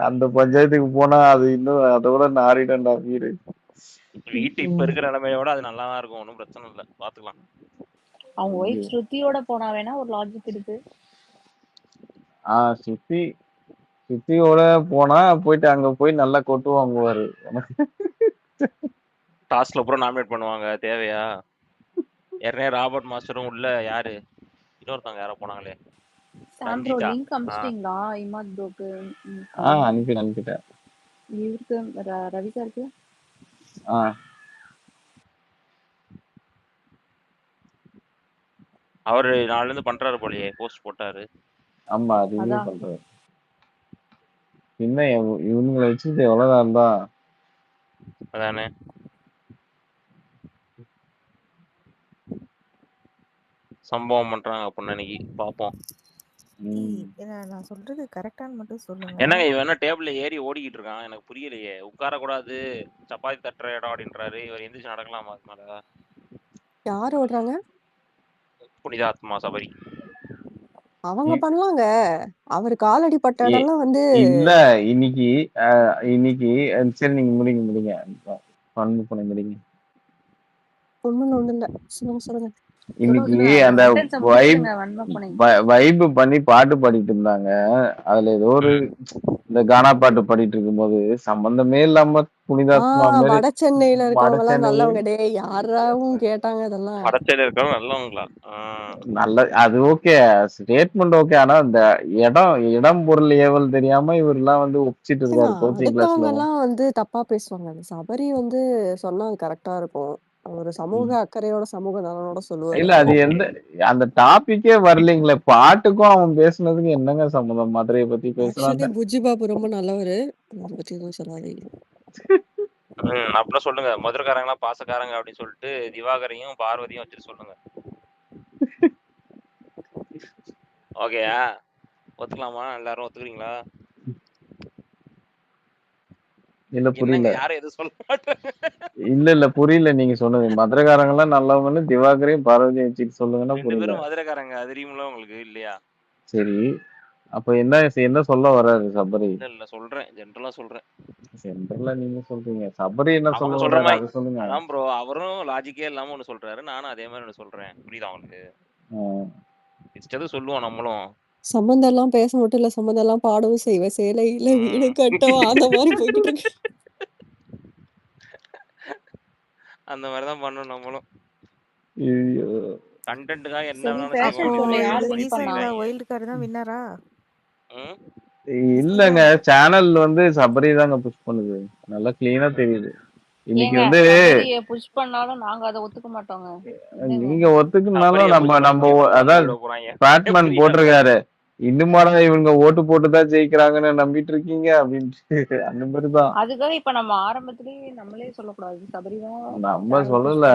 அந்த பஞ்சாயத்துக்கு போனா அது இன்னும் அதோட நாரிடண்டா வீடு. வீட்டு இப்ப இருக்கிற நிலைமையோட அது நல்லா தான் இருக்கும், ஒன்றும் பிரச்சனை இல்லை, பாத்துக்கலாம். அவங்க ஒய்ஃப் ஸ்ருதியோட போனா வேணா ஒரு லாஜிக் இருக்கு. சுத்தியோட போனா போயிட்டு அங்க போய் நல்லா கொட்டு வாங்குவாரு. டாஸ்க்ல அப்புறம் நாமினேட் பண்ணுவாங்க, தேவையா? ஏற்கனவே ராபர்ட் மாஸ்டரும் உள்ள யாரு இன்னொருத்தவங்க யாரோ போனாங்களே, சாம்ப்ரோ லிங்க் அனுப்பிச்சிட்டீங்களா இமாத் ப்ரோக்கு? அனுப்பிட்டேன். இவருக்கு ரவி சாருக்கு அவரு நாலுல இருந்து பண்றாரு போலயே, போஸ்ட் போட்டாரு. ஆமா, ரிவ்யூ பண்றாரு. இன்னும் இவனுங்களை வச்சுட்டு எவ்வளவுதான் தான் அதானே. சம்பவம் பண்றாங்க அப்படின்னு அன்னைக்கு பாப்போம். நான் சொல்றது கரெக்டான்னு மட்டும் சொல்லுங்க. என்னங்க இவன் என்ன டேபிள்ல ஏறி ஓடிக்கிட்டு இருக்கான், எனக்கு புரியலையே. உட்கார கூடாது, சப்பாத்தி தட்டுற இடம் அப்படின்றாரு. இவர் எந்திரிச்சு நடக்கலாமா? அதனால யார் ஓடுறாங்க? புனிதாத்மா சபரி. அவங்க பண்ணலாங்க. அவர் காலடி பட்ட இடம்லாம் வந்து இல்ல. இன்னைக்கு சரி, நீங்க முடிங்க. பண்ணு பண்ண முடிங்க. ஒண்ணும் இல்ல, சொல்லுங்க. இன்னைக்கு அந்த வைப் பண்ணி பாட்டு பாடிட்டு இருந்தாங்க. அதுல ஏதோ ஒரு இந்த கானா பாட்டு பாடிட்டு இருக்கும்போது சம்பந்தமே இல்லாம புனிதாத்மா வட சென்னையில இருக்கவங்க எல்லாம் நல்லவங்க. டே யாராவும் கேட்டாங்க அதெல்லாம். வட சென்னையில இருக்கவங்க நல்லவங்களா? நல்ல அது ஓகே, ஸ்டேட்மெண்ட் ஓகே. ஆனா இந்த இடம் பொருள் ஏவல் தெரியாம இவர் எல்லாம் வந்து ஒப்பிச்சிட்டு இருக்காரு கோச்சிங் கிளாஸ்ல. எல்லாம் வந்து தப்பா பேசுவாங்க. சபரி வந்து சொன்னா கரெக்டா இருக்கும். ஒரு சமூக அக்கறையோட சமூக நலனோட சொல்லுவாரு. இல்ல அது அந்த டாபிக்கே வரலீங்களே. பாட்டுக்கும் அவன் பேசுனதுக்கு என்னங்க சம்பந்தம்? மதுரையை பத்தி பேசுறாங்க. புஜி பாபு ரொம்ப நல்லவரு, அதை பத்தி எதுவும் சொல்லாதீங்க. அப்புறம் சொல்லுங்க, மதுரைக்காரங்களா பாசக்காரங்க அப்படின்னு சொல்லிட்டு திவாகரையும் பார்வதியும் வச்சுட்டு சொல்லுங்க. ஓகேயா? ஒத்துக்கலாமா? எல்லாரும் ஒத்துக்கிறீங்களா? இல்ல புரியல. யாரும் எதுவும் சொல்ல மாட்டாங்க. இல்ல புரியல நீங்க சொன்னது. மதுரைக்காரங்க எல்லாம் நல்லவங்கன்னு திவாகரையும் பார்வதியும் வச்சுட்டு சொல்லுங்கன்னா புரியல. 2 பேரும் மதுரைக்காரங்க, அது தெரியுமில்ல உங்களுக்கு, இல்லையா? சரி, அப்ப என்ன சொல்ல வராரு சபரி? இல்ல சொல்றேன், ஜெனரலா சொல்றேன். ஜெனரலா நீங்க சொல்றீங்க, சபரி என்ன சொல்ல வராரு அது சொல்லுங்க. அதான் ப்ரோ, அவரும் லாஜிக்கே இல்லாம ஒன்னு சொல்றாரு, நானும் அதே மாதிரி ஒன்னு சொல்றேன். புரியுதா உங்களுக்கு? இஷ்டத்துக்கு சொல்லுவோம் நம்மளும். சம்பந்தம் எல்லாம் பேச மட்டும் இல்ல, சம்பந்தம் எல்லாம் பாடவும் செய்வேன். சேலையில வீடு கட்டவும் அந்த மாதிரி போய்கிட்டு இருக்கு. அந்த மாதிரிதான் பண்ணணும் நம்மளும். கண்டென்ட்காக என்ன வைல்ட் கார்டு தான் வின்னரா? இல்லங்க, சேனல் வந்து சபரி தாங்க புஷ் பண்ணுது, நல்லா கிளீனா தெரியுது. இன்னைக்கு வந்து புஷ் பண்ணாலும் நாங்க அதை ஒத்துக்க மாட்டோங்க. நீங்க ஒத்துக்குனாலும் நம்ம அதான் பேட்மேன் போட்டிருக்காரு, இன்னுமாடா இவங்க ஓட்டு போட்டுதான் ஜெயிக்கிறாங்கன்னு நம்பிட்டு இருக்கீங்க அப்படின்ட்டு. அந்த மாதிரிதான். அதுக்காக இப்ப நம்ம ஆரம்பத்திலேயே நம்மளே சொல்லக்கூடாது சபரிதான் நம்ம சொல்லல,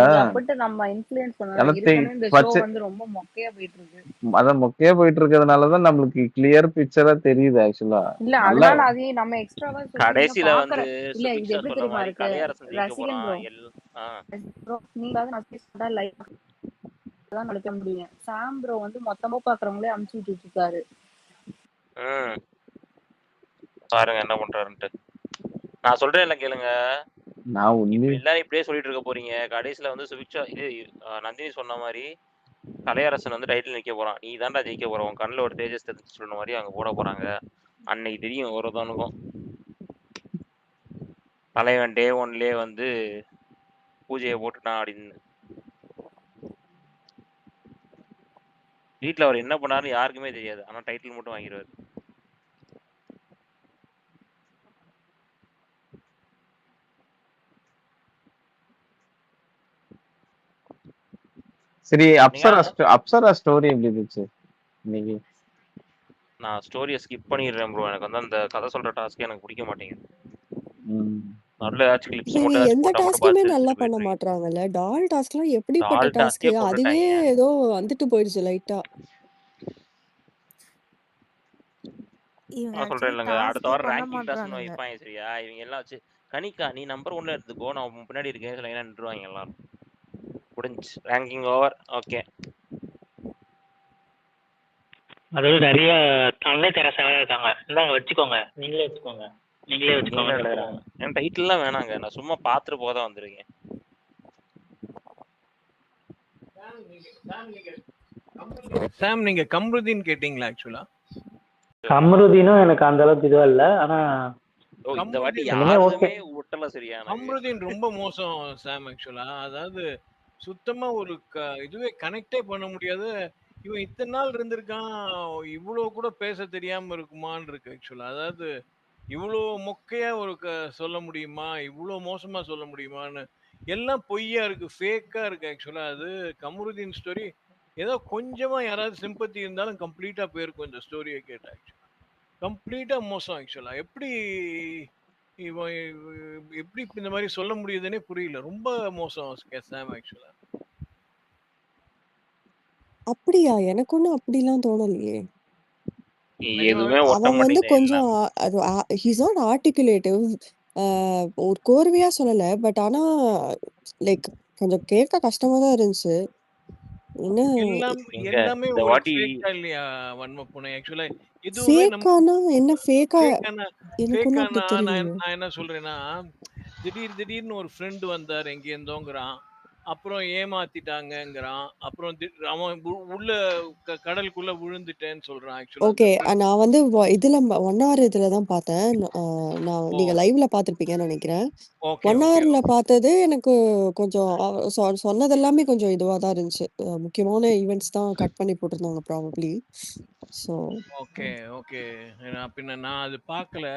நம்ம இன்ஃப்ளூயன்ஸ் பண்ணணும். இந்த ஷோ வந்து ரொம்ப மொக்கையா போயிட்டு இருக்கு. அதான் மொக்கையா போயிட்டு இருக்கிறதுனாலதான் நம்மளுக்கு கிளியர் பிக்சரா தெரியுது ஆக்சுவலா. இல்ல அதனால அதே நம்ம எக்ஸ்ட்ராவா கடைசில வந்து இல்ல இது எப்படி தெரியுமா இருக்கு? ரசிகன் ப்ரோ நீங்க நான் பேசுறதா லைவ் தான் நடத்த முடியும். சாம் ப்ரோ வந்து மொத்தமா பாக்குறவங்களே அமுச்சு விட்டுட்டு இருக்காரு. பாருங்க என்ன பண்றாருன்ட்டு. நான் சொல்றேன் இல்ல கேளுங்க. நான் எல்லாரும் இப்படியே சொல்லிட்டு இருக்க போறீங்க. கடைசியில வந்து சுபிக்ஷா இது நந்தினி சொன்ன மாதிரி கலையரசன் வந்து டைட்டில் நிக்க போறான். நீ தான்டா ஜெயிக்க போற, உன் கண்ணில் ஒரு தேஜஸ் தெரிஞ்சு சொன்ன மாதிரி அங்க போட போறாங்க. அன்னைக்கு தெரியும் ஒருத்தவனுக்கும் தலைவன் டே 1லயே வந்து பூஜையை போட்டுட்டான் அப்படின்னு. வீட்டுல அவர் என்ன பண்ணாருன்னு யாருக்குமே தெரியாது, ஆனா டைட்டில் மட்டும் வாங்கிடுவாரு. சரி, அப்சரா ஸ்டோரி எப்படி இருந்துச்சு இன்னைக்கு? நான் ஸ்டோரியை ஸ்கிப் பண்ணிடுறேன் ப்ரோ. எனக்கு வந்து அந்த கதை சொல்ற டாஸ்க் எனக்கு பிடிக்க மாட்டேங்குது. நல்ல ஏதாச்சும் கிளிப்ஸ் மட்டும் எந்த டாஸ்க்குமே நல்லா பண்ண மாட்டாங்கல்ல. டால் டாஸ்க்லாம் எப்படிப்பட்ட டாஸ்க்? அதுவே ஏதோ வந்துட்டு போயிடுச்சு லைட்டா. சொல்றேன் இல்லங்க, அடுத்த வாரம் ரேங்கிங் டாஸ்க் வைப்பாங்க. சரியா? இவங்க எல்லாம் வச்சு கனிக்கா நீ நம்பர் 1ல எடுத்துக்கோ, நான் பின்னாடி இருக்கேன் லைனா நின்றுவாங்க எல்லாரும். முடிஞ்சு ரேங்கிங் ஓவர். ஓகே, அதோட நிறைய அன்னை தெரசாவே இருக்காங்க. இந்தாங்க வச்சுக்கோங்க, நீங்களே வச்சுக்கோங்க, நீங்களே நீங்களே வச்சுக்கோங்கன்னு எடுத்துக்கோங்க. கிடக்குறாங்க. என் டைட்டில்லாம் வேணாங்க. நான் சும்மா பார்த்துட்டு போக தான் வந்திருக்கேன். சாம் நீங்க கம்ருதீன் கேட்டீங்களா ஆக்சுவலா? கமருதீனும் எனக்கு அந்த அளவுக்கு இதுவா இல்ல. ஆனா ஓ இந்த வாட்டி எல்லாமே ஓகே. யாருமே ஒட்டல சரியா எனக்கு. கம்ருதீன் ரொம்ப மோசம் சாம் ஆக்சுவலா. அதாவது சுத்தமா ஒரு இதுவே கனெக்டே பண்ண முடியாத. இவன் இத்தனை நாள் இருந்திருக்கான், இவ்வளவு கூட பேச தெரியாம இருக்குமான்னு இருக்கு ஆக்சுவலா. அதாவது இவ்வளோ மொக்கையா ஒரு சொல்ல முடியுமா, இவ்வளோ மோசமா சொல்ல முடியுமான்னு எல்லாம் பொய்யா இருக்கு, ஃபேக்கா இருக்கு ஆக்சுவலா. அது கமருதீன் ஸ்டோரி ஏதோ கொஞ்சமா யாராவது சிம்பத்தி இருந்தாலும் கம்ப்ளீட்டா போயிருக்கும் இந்த ஸ்டோரியை கேட்டா. ஆக்சுவலா கம்ப்ளீட்டா மோசம் ஆக்சுவலா. எப்படி இவன் எப்படி இந்த மாதிரி சொல்ல முடியுதுன்னே புரியல. ரொம்ப மோசம் சாம் ஆக்சுவலா. அப்படியா? எனக்கு ஒண்ணும் அப்படிலாம் தோணலையே. எதுவுமே ஒட்ட அவன் வந்து மாட்டேங்குது கொஞ்சம் எல்லாம். He's not articulative. ஒரு கோர்வையா சொல்லல. பட் ஆனா லைக் கொஞ்சம் கேட்க கஷ்டமா தான் இருந்துச்சு. என்ன எல்லாமே இந்த ஒரு வாட்டி ஃபேக்கா இல்லையா வன்மப்புனை ஆக்சுவலா? எதுவுமே நம்ம ஃபேக்கானா என்ன ஃபேக்கா? ஃபேக்கான எனக்கு ஒன்றும் அப்படி நான் தெரியலையே. நான் என்ன சொல்றேன்னா, திடீர்னு ஒரு ஃப்ரெண்டு வந்தார் எங்கேருந்தோங்கிறான். அப்புறம் ஏமாத்திட்டாங்கங்கிறான். அப்புறம் அவன் உள்ள கடலுக்குள்ள விழுந்துட்டேன்னு சொல்றான் ஆக்சுவலா. ஓகே. நான் வந்து இதுல 1 hour இதுல தான் பார்த்தேன். நான் ஓ நீங்க லைவ்ல பார்த்துருப்பீங்கன்னு நினைக்கிறேன். ஓகே 1 ஓகே hourல பார்த்தது எனக்கு கொஞ்சம் சொன்னது எல்லாமே கொஞ்சம் இதுவா தான் இருந்துச்சு. முக்கியமான ஈவெண்ட்ஸ் தான் கட் பண்ணி போட்டிருந்தாங்க ப்ராபப்ளி. So okay okay. நான் அது பார்க்கல.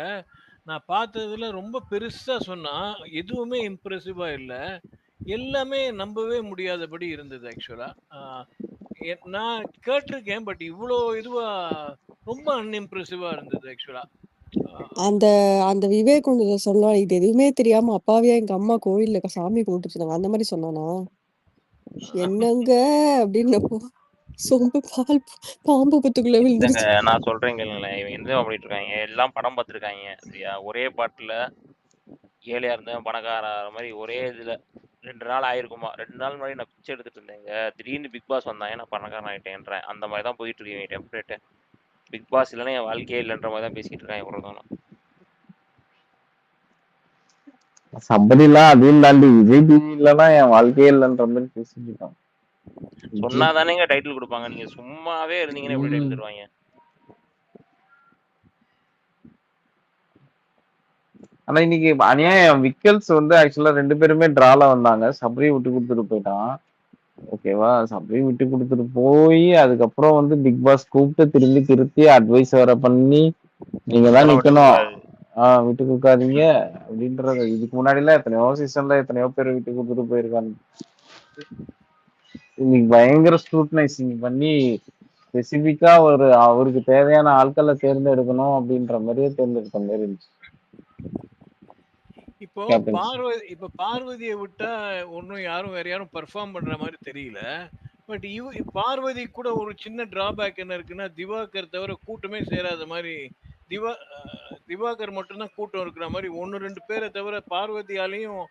நான் பார்த்ததுல ரொம்ப பெருசா சொன்னா எதுவுமே இம்ப்ரெசிவா இல்ல. எல்லாமே நம்பவே முடியாதபடி இருந்தது ஆக்சுவலா. நான் கேட்டிருக்கேன். பட் இவ்வளோ இதுவா ரொம்ப அன்இம்ப்ரெசிவா இருந்தது ஆக்சுவலா. அந்த அந்த விவேக் ஒன்று சொல்லுவான், இது எதுவுமே தெரியாம அப்பாவியா எங்க அம்மா கோயில்ல சாமி கும்பிட்டுட்டு இருந்தாங்க. அந்த மாதிரி சொன்னானா? என்னங்க அப்படின்னப்போ சொம்பு பால் பாம்பு புத்துக்குள்ள இல்லங்க விழுந்துருச்சு. நான் சொல்றேன் கேளுங்களேன். இவன் என்ன பண்ணிட்டு இருக்காங்க, எல்லாம் படம் பார்த்துருக்காங்க சரியா. ஒரே பாட்டுல ஏழையா இருந்தேன் பணக்கார மாதிரி ஒரே இதுல 2 நாள் ஆயிருக்குமா. 2 நாள் முன்னாடி நான் பிச்சை எடுத்துட்டு இருந்தேங்க. திடீர்னு பிக் பாஸ் வந்தாங்க, நான் பணக்காரன் ஆயிட்டேன்றேன். அந்த மாதிரி தான் போயிட்டு இருக்கேன் டெம்ப்ளேட்டு. பிக் பாஸ் இல்லைன்னா என் வாழ்க்கையே இல்லைன்ற மாதிரி தான் பேசிட்டு இருக்கான் எவ்வளோதானும். சபரிலாம் அதையும் தாண்டி விஜய் டிவி இல்லைன்னா என் வாழ்க்கையே இல்லைன்ற மாதிரி பேசிட்டு இருக்கான். சொன்னா தானேங்க டைட்டில் கொடுப்பாங்க. நீங்க சும்மாவே இருந்தீங்கன்னா எப்படி டைட்டில் தருவாங்க? ஆனா இன்னைக்கு அநியாயம். விக்கல்ஸ் வந்து ஆக்சுவலா 2 பேருமே டிரால வந்தாங்க. சபரி விட்டு கொடுத்துட்டு போயிட்டான். ஓகேவா? சபரி விட்டு கொடுத்துட்டு போய் அதுக்கப்புறம் வந்து பிக் பாஸ் கூப்பிட்டு திரும்பி திருத்தி அட்வைஸ் வேற பண்ணி நீங்க தான் நிக்கணும், விட்டு கொடுக்காதீங்க அப்படின்றது. இதுக்கு முன்னாடி எல்லாம் எத்தனையோ சீசன்ல எத்தனையோ பேர் விட்டு கொடுத்துட்டு போயிருக்காங்க. இன்னைக்கு பயங்கர ஸ்க்ரூட்டனைசிங் பண்ணி ஸ்பெசிபிக்கா ஒரு அவருக்கு தேவையான ஆட்களை தேர்ந்தெடுக்கணும் அப்படின்ற மாதிரியே தேர்ந்தெடுத்த மாதிரி இருந்துச்சு. இப்போ பார்வதியை விட்டா ஒன்னும் யாரும் வேற யாரும் பெர்ஃபார்ம் பண்ற மாதிரி தெரியல. பட் பார்வதி கூட ஒரு சின்ன டிராபேக் என்ன இருக்குன்னா, திவாகர் தவிர கூட்டமே சேராத மாதிரி. திவாகர் மட்டும்தான் கூட்டம் இருக்கிற மாதிரி. 1-2 பேரை தவிர பார்வதியாலையும்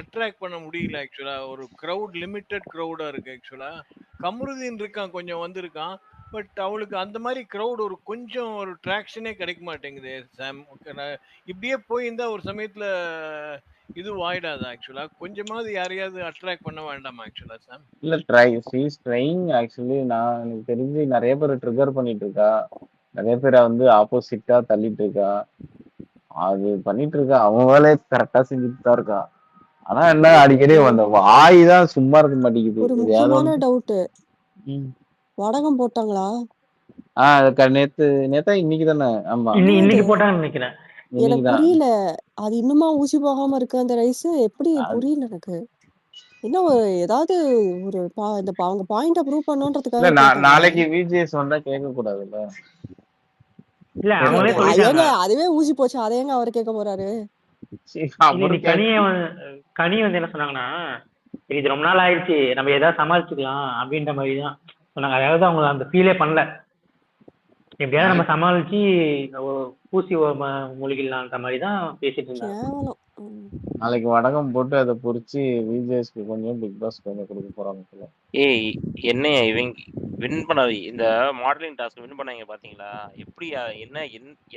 அட்ராக்ட் பண்ண முடியல ஆக்சுவலா. ஒரு க்ரௌட் லிமிட்டட் க்ரௌடா இருக்கு ஆக்சுவலா. கமருதீன் இருக்கான், கொஞ்சம் வந்திருக்கான். பட் அவளுக்கு அந்த மாதிரி க்ரௌட் ஒரு கொஞ்சம் ஒரு ட்ராக்ஷனே கிடைக்க மாட்டேங்குது சாம். இப்படியே போயிருந்தா ஒரு சமயத்துல இது ஆயிடாது ஆக்சுவலா. கொஞ்சமாவது யாரையாவது அட்ராக்ட் பண்ண வேண்டாமா ஆக்சுவலா சாம்? இல்ல ட்ரைங் ஆக்சுவலி. நான் எனக்கு தெரிஞ்சு நிறைய பேர் ட்ரிகர் பண்ணிட்டு இருக்கா, நிறைய பேரை வந்து ஆப்போசிட்டா தள்ளிட்டு இருக்கா. அது பண்ணிட்டு இருக்கா, அவன் வேலையை கரெக்டா செஞ்சுட்டு தான் இருக்கா. ஆனா என்ன அடிக்கடி அந்த வாய் தான் சும்மா இருக்க மாட்டேங்குது. ஒரு முக்கியமான டவுட், வடகம் போட்டாங்களா? நேத்தா இன்னைக்கு தானே? ஆமா இன்னைக்கு போட்டாங்கன்னு நினைக்கிறேன். எனக்கு புரியல. அது இன்னுமா ஊசி போகாம இருக்கு அந்த ரைஸ்? எப்படி புரியல எனக்கு. என்ன ஏதாவது ஒரு அவங்க பாயிண்ட ப்ரூவ் பண்ணணும்ன்றதுக்காக நாளைக்கு விஜிஎஸ் வந்தா கேட்க கூடாதுல்ல. இல்ல அவங்களே சொல்லிட்டாங்க. அதுவே ஊசி போச்சு, அதையங்க அவர் கேட்க போறாரு? கனி வந்து என்ன சொன்னாங்கன்னா, இது ரொம்ப நாள் ஆயிடுச்சு, நம்ம ஏதாவது சமாளிச்சுக்கலாம் அப்படின்ற மாதிரி தான் சொன்னாங்க. அதாவது அவங்க அந்த ஃபீலே பண்ணல. எப்படியாவது நம்ம சமாளிச்சு ஊசி மூலிகளான்ற மாதிரி தான் பேசிட்டு இருந்தாங்க. ம். நாளைக்கு வடகம் போட்டு அதை பொரிச்சு விஜேஸ்க்கு கொஞ்சம் பிக் பாஸ் கொஞ்சம் கொடுக்க போறாங்க போல. ஏய் என்னையா இவங்க வின் பண்ண இந்த மாடலிங் டாஸ்க் வின் பண்ணாங்க பாத்தீங்களா? எப்படி என்ன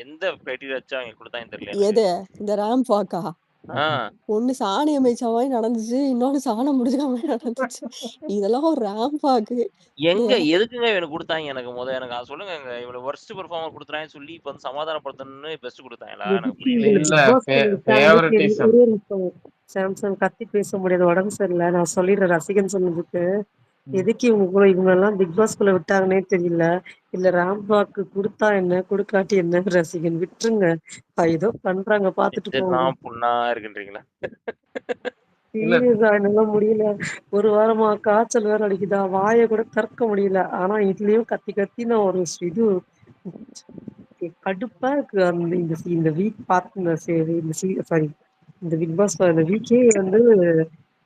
எந்த கிரைட்டீரியா வச்சு அவங்க கொடுத்தாங்க தெரியல எனக்கு. எது இந்த ரேம்ப் வாக்கா? ஆ ஒண்ணு சாணி அமைச்ச மாதிரி நடந்துச்சு, இன்னொன்னு சாணம் முடிஞ்ச மாதிரி நடந்துச்சு. இதெல்லாம் ஒரு ரேம்ப் வாக்கு. எங்க எதுக்குங்க இவனுக்கு கொடுத்தாங்க? எனக்கு அதை சொல்லுங்க. இவனை worst பெர்ஃபார்மர் கொடுத்துறாங்கன்னு சொல்லி இப்ப வந்து சமாதானப்படுத்தணும்னு பெஸ்ட் கொடுத்தாங்களா? எனக்கு எதுக்கு புரியல. இவங்களை இல்ல பிக் பாஸ்ல விட்டாங்கன்னே தெரியல. ஃபேவரட்டிசம். ஒரே நிமிஷம் சாம்சங் கத்தி பேச முடியாது, உடம்பு சரியில்லை. நான் சொல்லிடுறேன் ரசிகன் சொன்னதுக்கு. எதுக்கு இவங்க எல்லாம் பிக் பாஸ்குள்ள விட்டாங்கன்னே தெரியல. இல்ல ராம்பாக்கு கொடுத்தா என்ன கொடுக்காட்டி என்ன, ரசிகன் விட்டுருங்க. ஏதோ பண்றாங்க பாத்துட்டு போங்க. இதெல்லாம் புண்ணா இருக்குன்றீங்களா? இல்ல சீரியஸா என்னால முடியல. ஒரு வாரமா காய்ச்சல் வேற அடிக்குதா, வாயை கூட திறக்க முடியல. ஆனா இதுலயும் கத்தி கத்தி நான் ஒரு இது கடுப்பா இருக்கு. அந்த இந்த வீக் பார்த்து சாரி இந்த பிக் பாஸ் இந்த வீக்கே வந்து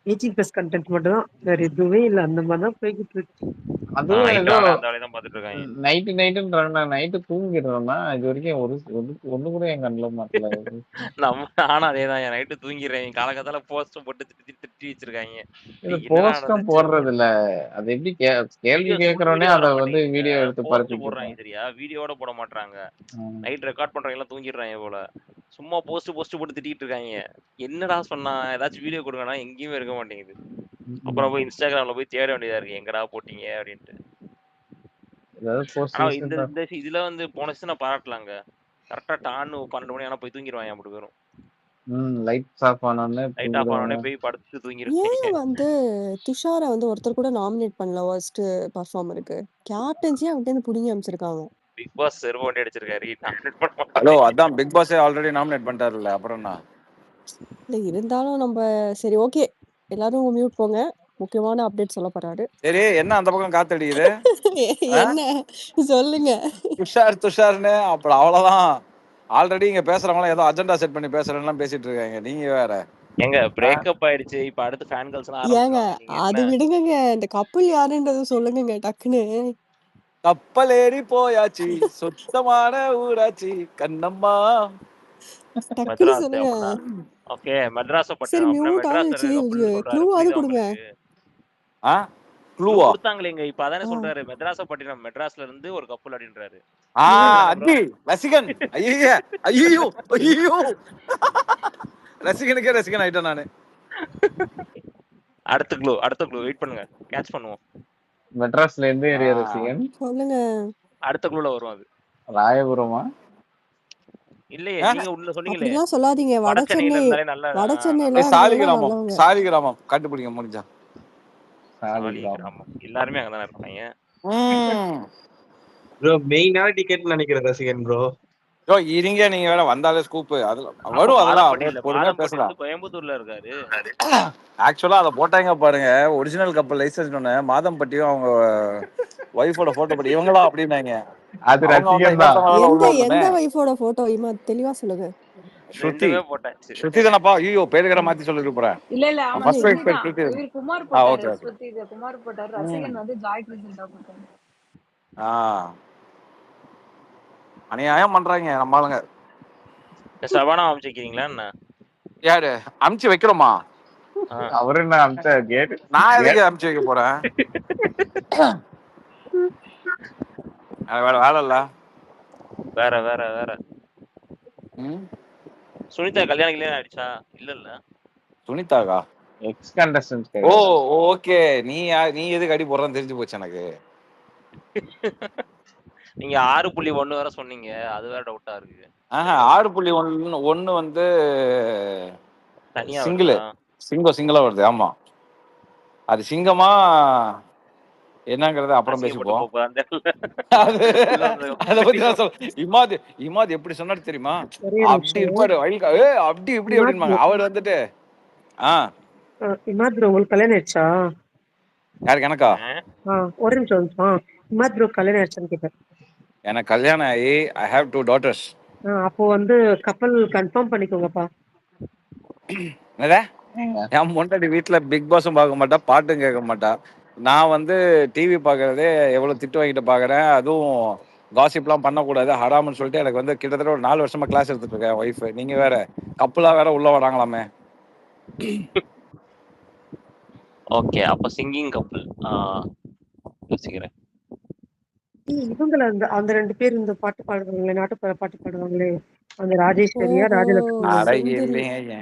18+ கண்டென்ட் மட்டும் தான், வேற எதுவுமே இல்ல. அந்த மாதிரி தான் போய்கிட்டு இருக்கு. அதுவும் நைட்டு ஏதோ அந்த வேலையை தான் பார்த்துட்டு இருக்காங்க. நைட்டுன்றாங்க. நான் நைட்டு தூங்கிடுறேன்னா இது வரைக்கும் ஒண்ணு கூட என் கண்ணில் மாட்டல. நானும் அதே தான். நைட்டு தூங்கிடுறேன். காலகத்தால போஸ்ட் போட்டு திட்டி வச்சிருக்காங்க. இது போஸ்டும் போடுறது இல்ல. அது எப்படி கேள்வி கேட்கறோன்னே அதை வந்து வீடியோ எடுத்து போஸ்ட் பரப்பிட்டு போடுறாங்க இருக்காங்க. சரியா, வீடியோட போட மாட்டாங்க. நைட் ரெக்கார்ட் பண்றவங்க எல்லாம் தூங்கிடுறாங்க போல. சும்மா போஸ்ட் போட்டு திட்டிட்டு இருக்காங்க. என்னடா சொன்னா ஏதாச்சும் வீடியோ கொடுங்கன்னா எங்கேயுமே இருக்க மாட்டேங்குது. அப்புறம் போய் இன்ஸ்டாகிராம்ல போய் தேட வேண்டியதா இருக்கு, எங்கடா போட்டீங்க அப்படின்ட்டு. ஆனா இந்த இதுல வந்து போன சீசன் பாராட்டலாங்க. கரெக்டா டான்னு 12 மணி ஆனா போய் தூங்கிடுவாங்க அப்படி வரும். லைட்ஸ் ஆஃப் ஆனோடனே லைட் ஆஃப் ஆனோடனே போய் படுத்து தூங்கிடுவாங்க. ஏன் வந்து துஷாரை வந்து ஒருத்தர் கூட நாமினேட் பண்ணல worst பர்ஃபார்மருக்கு? கேப்டன்சி அவன்கிட்ட இருந்து புடிங்கி அமைச்சிருக்காங்க. பிக் பாஸ் செர்வ் பண்ணி அடிச்சிருக்காரு. ஹலோ, அதான் பிக் பாஸே ஆல்ரெடி நாமினேட் பண்ணிட்டாருல்ல, அப்புறம் என்ன? இல்ல இருந்தாலும் நம்ம சரி ஓகே, எல்லாரும் மியூட் போங்க. முக்கியமான அப்டேட் சொல்ல போறாரு. சரி, என்ன அந்த பக்கம் காத்தடிக்குது? என்ன சொல்லுங்க. துஷார்னு அப்புறம் அவ்வளவுதான். ஆல்ரெடி இங்க பேசுறவங்க ஏதோ அஜெண்டா செட் பண்ணி பேசுறேன்னு பேசிட்டு இருக்காங்க. நீங்க வேற எங்க பிரேக்கப் ஆயிடுச்சு, இப்ப அடுத்து ஃபேன் கேர்ள்ஸ் எல்லாம் ஏங்க ஆரம்பிச்சிருவாங்க. அது விடுங்க, இந்த கப்பல் யாருன்றத சொல்லுங்க டக்குன்னு. கப்பல் ஏறி போயாச்சு, சுத்தமான ஊராட்சி கண்ணம்மா. டக்குன்னு சொல்லுங்க. ஓகே, மெட்ராஸ் சரி பட்டினம். மியூட் ஆயிடுச்சு. க்ளூவாது கொடுங்க. க்ளூவா கொடுத்தாங்களேங்க. இப்ப அதானே சொல்றாரு, மெட்ராஸ் பட்டினம், மெட்ராஸ்ல இருந்து ஒரு கப்பல் அப்படின்றாரு. அடி ரசிகன். ஐயோ ஐயோ ஐயோ, ரசிகனுக்கே ரசிகன் ஆயிட்டேன் நானு. அடுத்த க்ளூ வெயிட் பண்ணுங்க, கேட்ச் பண்ணுவோம். மெட்ராஸ்ல இருந்து ஏரியா ரசிகன் சொல்லுங்க. அடுத்த க்ளூல வரும். அது ராயபுரமா? இல்லையே, நீங்க உள்ள சொன்னீங்களே. அப்படிலாம் சொல்லாதீங்க. வட சென்னையில சாலிகிராமம் கண்டுபிடிங்க முடிஞ்சா. சாலிகிராமம் எல்லாருமே அங்கதானே இருப்பாங்க. ப்ரோ மெயினான டிக்கெட் நினைக்கிறேன் ரசிகன் ப்ரோ. யோ இருங்க, நீங்க வேற வந்தாலே ஸ்கூப் அதெல்லாம் வரும். அதெல்லாம் பொறுமையா பேசலாம். கோயம்புத்தூர்ல இருக்காரு. ஆக்சுவலா அதை போட்டாங்க பாருங்க, ஒரிஜினல் கப்பல் லைசன்ஸ் ஒண்ணு மாதம்பட்டியும் அவங்க ஒய்ஃபோட போட்டோ பட்டி இவங்களா அப்படின்னாங்க. அது ரசிகன் தான். எந்த வைஃபோட போட்டோ தெளிவா சொல்லுங்க. ஸ்ருதி தானப்பா? ஐயோ பேருகிற மாத்தி சொல்லிட்டு போறேன். இல்ல இல்ல ஆமா, இவர் குமார் போட்டாரு. ஸ்ருதி குமார் போட்டாரு. ரசிகன் வந்து ஜாய் கிருஷ்ணா போட்டாரு. அநியாயம் பண்றாங்க நம்ம ஆளுங்க. சபானா அமிச்சிக்கிறீங்களா என்ன? யாரு அமிச்சு வைக்கிறோமா? அவரு என்ன அமிச்சா கேட்? நான் எதுக்கு அமிச்சு வைக்க போறேன்? வேற வேலை இல்ல. வேற வேற வேற சுனிதா கல்யாணம் கல்யாணம் ஆயிடுச்சா? இல்ல சுனிதாக்கா எக்ஸ் கண்டஸ்டன்ட். ஓ ஓகே, நீ எதுக்கு அடி போடுறன்னு தெரிஞ்சு போச்சு எனக்கு. நீங்க 6.1 வரை சொன்னீங்க, அது வேற டவுட்டா இருக்கு. 6.1 வந்து தனியா சிங்கிளா வருது. ஆமா, அது சிங்கமா என்னங்கறத அப்புறம் பேசிப்போம். அத பத்தி நான் சொல்ல. இமாத் எப்படி சொன்னாரு தெரியுமா? அப்படி இருப்பாரு, அப்படி இப்படி அப்படின்பாங்க. அவர் வந்துட்டு இமாத் ப்ரோ உங்களுக்கு கல்யாணம் ஆயிடுச்சா? யாருக்கு? எனக்கா? ஒரு நிமிஷம். இமாத் ப்ரோ கல்யாணம் ஆயிடுச்சான்னு கேட்டேன். எனக்கு கல்யாணம் ஆகி ஐ ஹேவ் 2 daughters. அப்போ வந்து கப்பல் கன்ஃபார்ம் பண்ணிக்கோங்கப்பா. என் முன்னாடி வீட்டுல பிக் பாஸும் பார்க்க மாட்டா, பாட்டும் கேட்க மாட்டா. நான் வந்து டிவி பாக்குறதே எவ்வளவு திட்டு வாங்கிட்டு பாக்குறேன். அதுவும் காசிப்லாம் பண்ணக்கூடாது ஹராம்னு சொல்லிட்டு எனக்கு வந்து கிட்டத்தட்ட ஒரு 4 வருஷமா கிளாஸ் எடுத்துட்டு இருக்கேன் ஒய்ஃப். நீங்க வேற கப்பலா வேற உள்ள வராங்களாமே. ஓகே, அப்ப சிங்கிங் கப்பல் யோசிக்கிறேன். இவங்கள அந்த 2 பேர் இந்த பாட்டு பாடுவாங்களே, நாட்டுப்புற பாட்டு பாடுவாங்களே, அந்த ஓஹோ ராஜேஸ்வரியா ராஜலட்சுமியா? அட செந்தில் இல்லைங்க.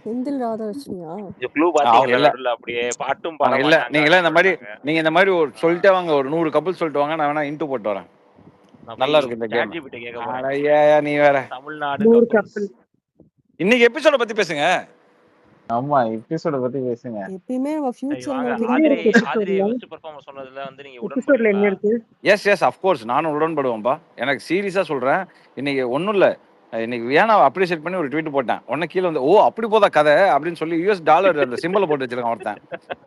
செந்தில் ராதாலட்சுமியா? இது க்ளூ அவங்க பாத்தீங்களா இல்ல நடுவுல அப்படியே பாட்டும் அவங்க பாட இல்ல மாட்டாங்க நீங்களே அப்படின்னு இந்த மாதிரி சொல்லிட்டாங்க. நீங்க இந்த மாதிரி ஒரு சொல்லிட்டே வாங்க, ஒரு 100 கப்பல் சொல்லிட்டு வாங்க, நான் வேணா இன்ட்டு போட்டு வரேன். நான் நல்லா போய் இருக்கு இந்த கேம். சாட் ஜிபிட்ட கேட்க போறேன். அட ஏயா நீ வேற. தமிழ்நாடு 100 கப்பல்ஸ். கப்பல். இன்னைக்கு எபிசோட பத்தி பேசுங்க. ஆமா எபிசோட பத்தி பேசுங்க. எப்பயுமே நம்ம சரி ஃபியூச்சர் வாங்க, நோக்கி என்ன தான் ஆதிரி இருக்கு போறோம். ஆதிரி எபிசோட்ல? ஃபர்ஸ்ட் பெர்ஃபார்மன்ஸ் சொன்னதுல வந்து நீங்க எபிசோட்ல என்ன உடன்படுறீங்களா? இருக்கு? எஸ் அஃப்கோர்ஸ் நானும் உடன்படுவேன்ப்பா. எனக்கு சீரியஸா சொல்றேன். இன்னைக்கு ஒன்றும் இல்லை, இன்னைக்கு வியானாவை அப்ரிஷியேட் பண்ணி ஒரு ட்வீட் போட்டேன். உடனே கீழே வந்து ஓ அப்படி போதா கதை அப்படின்னு சொல்லி $US அந்த சிம்பிளை போட்டு வச்சிருக்கான் ஒருத்தன்.